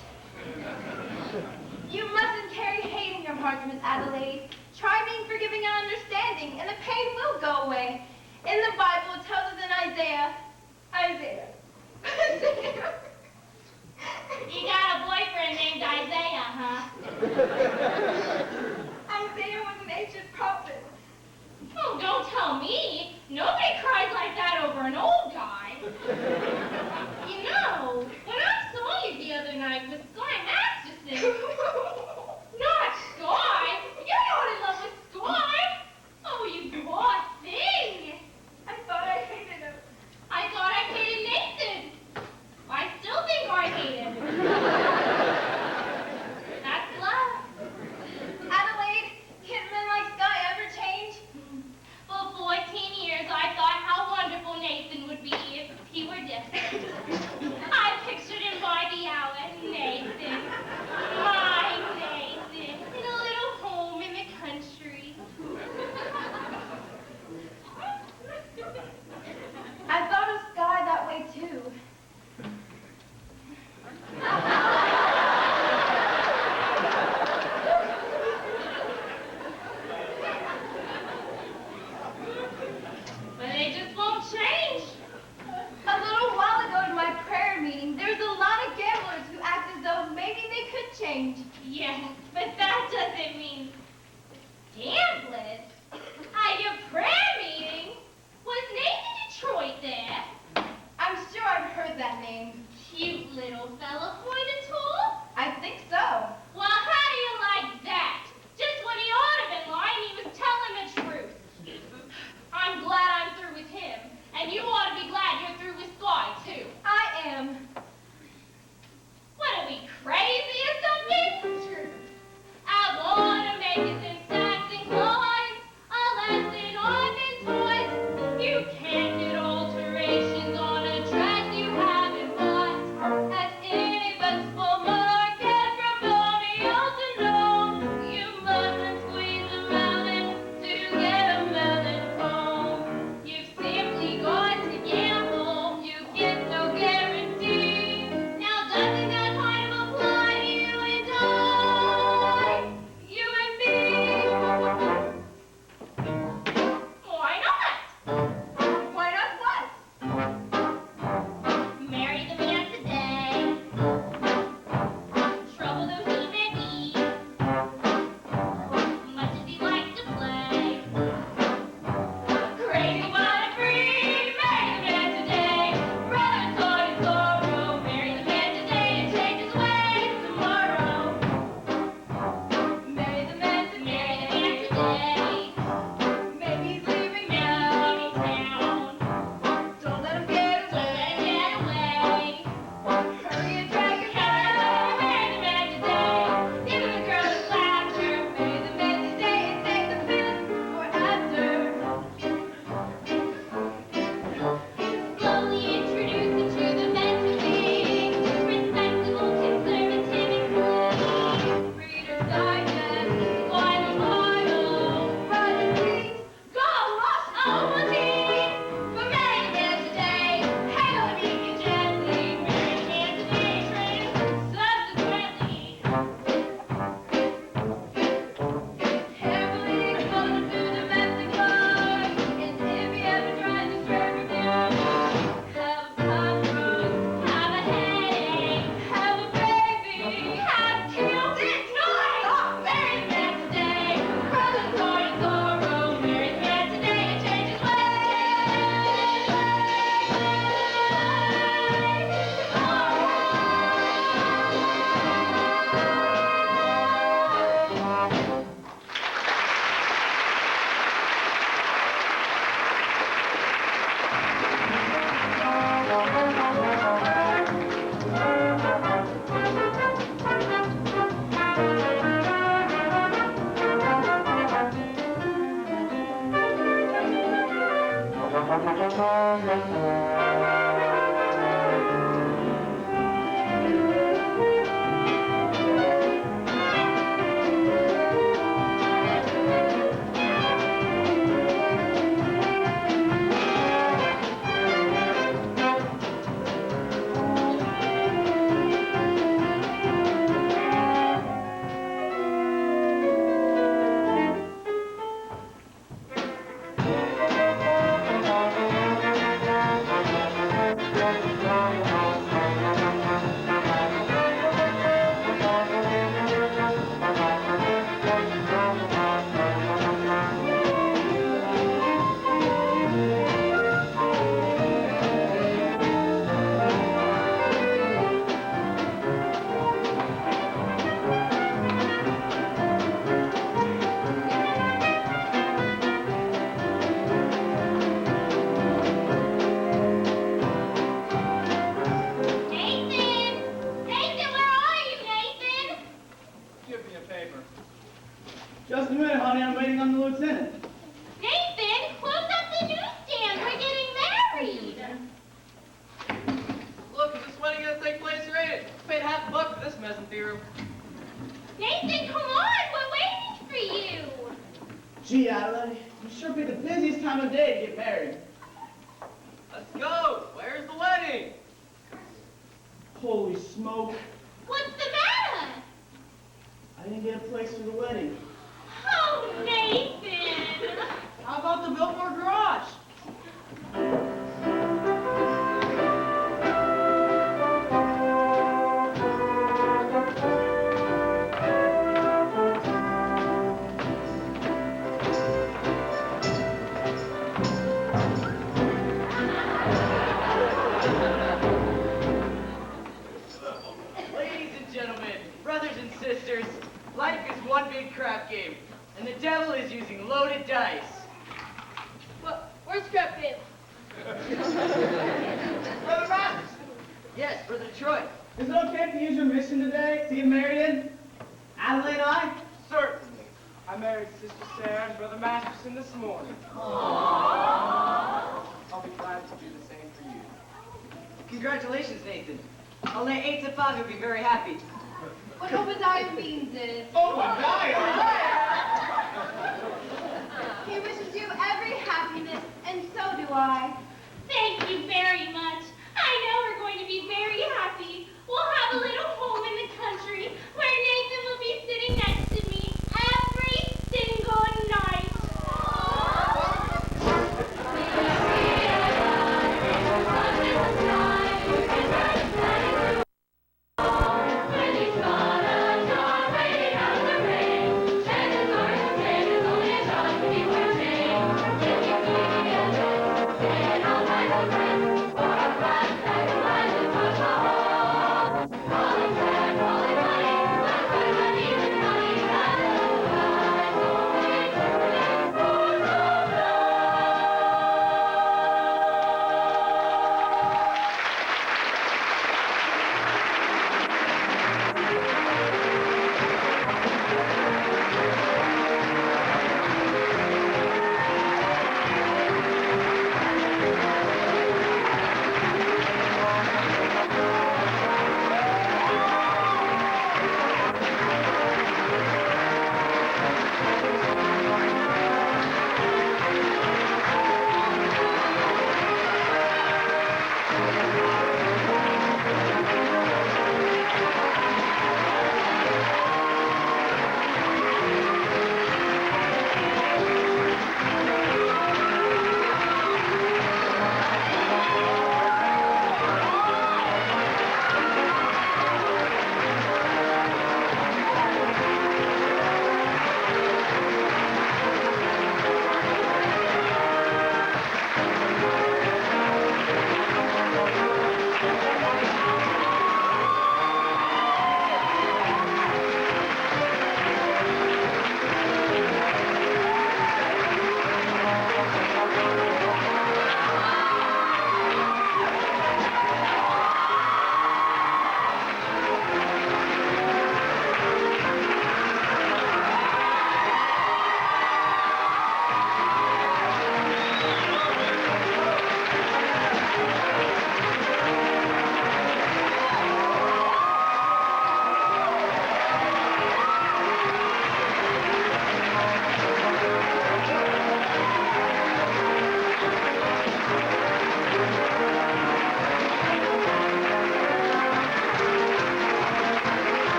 You mustn't carry hate in your heart, Miss Adelaide. Try being forgiving and understanding, and the pain will go away. In the Bible, it tells us in Isaiah. You got a boyfriend named Isaiah, huh? Isaiah was an ancient prophet. Oh, don't tell me. Nobody cries like that over an old guy. You know, when I saw you the other night with Sky Masterson, not Sky. You're not in love with Sky. Oh, you poor thing. I thought I hated him. I thought I hated Nathan. I still think I hate him. That's love. Adelaide, can men like Sky ever change? For 14 years, I thought how wonderful Nathan would be if he were different. I pictured him by the hour, Nathan. My Nathan, in a little home in the country. I thought of Sky that way too. But they just won't change. A little while ago in my prayer meeting, there was a lot of gamblers who act as though maybe they could change. Yes, but that doesn't mean gamblers. At your prayer meeting, was Nathan Detroit there? I'm sure I've heard that name. Cute little fella, point at all? I think so. Well, how do you like that? Just when he ought to have been lying, he was telling the truth. I'm glad I'm through with him, and you ought to be glad you're through with Sky, too. I am. What are we, crazy or something? I want to make it in Saxon clothes, a lesson on and toys. You can't get alterations on a dress you haven't bought. As if it's for market from Borneo to know. You mustn't squeeze a melon to get a melon home. You've simply got to gamble. You get no guarantee. Now doesn't that kind of apply to you and I? You and me? Why not? Why not what? Marry the man today. Trouble though he may be, much as he likes to play. Crazy wild and free, marry the man today. Brother, son, and sorrow. Marry the man today and change his ways tomorrow. Marry the man today. Marry the man today. Maybe he's leaving Maybe now. he's leaving town. Don't let him get Don't let him away. get away. Hurry and drag him Marry the down. man today. Give the girl a laughter. Marry the man today and save the feelings for after. Slowly introduce her to the men to be respectable, conservative, and clean. Reader's Digest. Final motto. Roger, please. Go, Ovaltine! But marry the man today. Hail him meek and gently. Marry the man today. Train him subsequently. Carefully expose him to domestic life. And if he ever tries to stray from you, have a cockroach, Have a headache. have a baby, Have killed it. Nice! Marry the man today. Brother, joy and sorrow. Marry the man today and change his ways. Just a minute, honey. I'm waiting on the lieutenant. Nathan, close up the newsstand. We're getting married. Look, is this wedding gonna take place or ain't it? Paid $50 for this mezzanine room. Nathan, come on. We're waiting for you. Gee, Adelaide, you sure picked the busiest time of day to get married. Let's go. Where's the wedding? Holy smoke. What's the matter? I didn't get a place for the wedding. Oh, Nathan. How about the Biltmore garage? Ladies and gentlemen, brothers and sisters, life is one big crap game, and the devil is using loaded dice. Where's Scrap Game? Brother Max, Yes, Brother Troy. is it okay to use your mission today to get married in? Adelaide and I? Certainly. I married Sister Sarah and Brother Masterson this morning. I'll be glad to do the same for you. Congratulations, Nathan. I'll lay 8 to 5. You'll be very happy. What Obadiah means is, he wishes you every happiness, and so do I. Thank you very much. I know we're going to be very happy. We'll have a little home in the country where Nathan will be sitting next to me every single night. Calling back, calling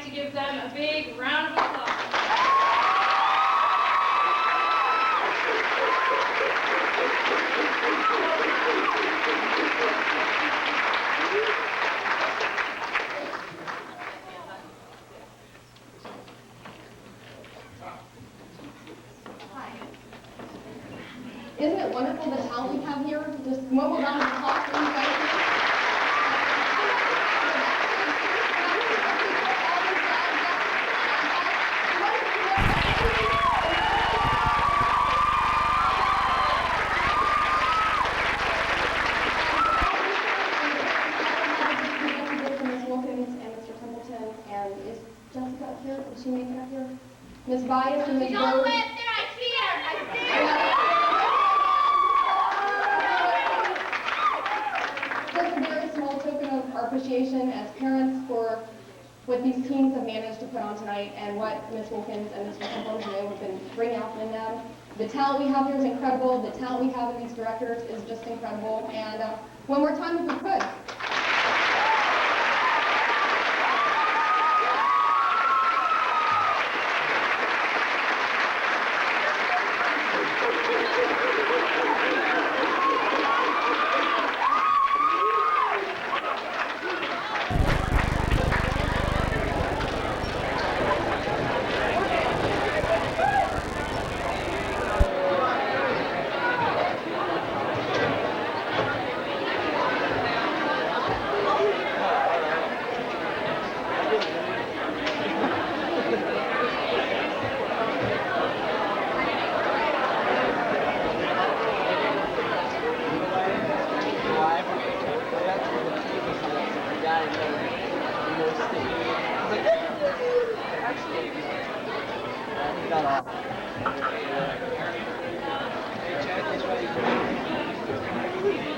to give them a big round of applause. Isn't it wonderful the talent we have here? Just one more round of applause for you guys. Miss Wilkins and Mr. Templeton, and is Jessica up here? Did she make it up here? Miss Bias and Miss Don't Rose. let there, I fear. Just a very small token of our appreciation as parents for what these teens have managed to put on tonight and what Miss Wilkins and Mr. Templeton have been bringing out in them. The talent we have here is incredible. The talent we have in these directors is just incredible. And one more time, if we could.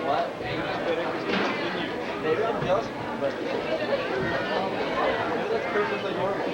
What? Maybe I'm jealous, but maybe that's perfectly normal.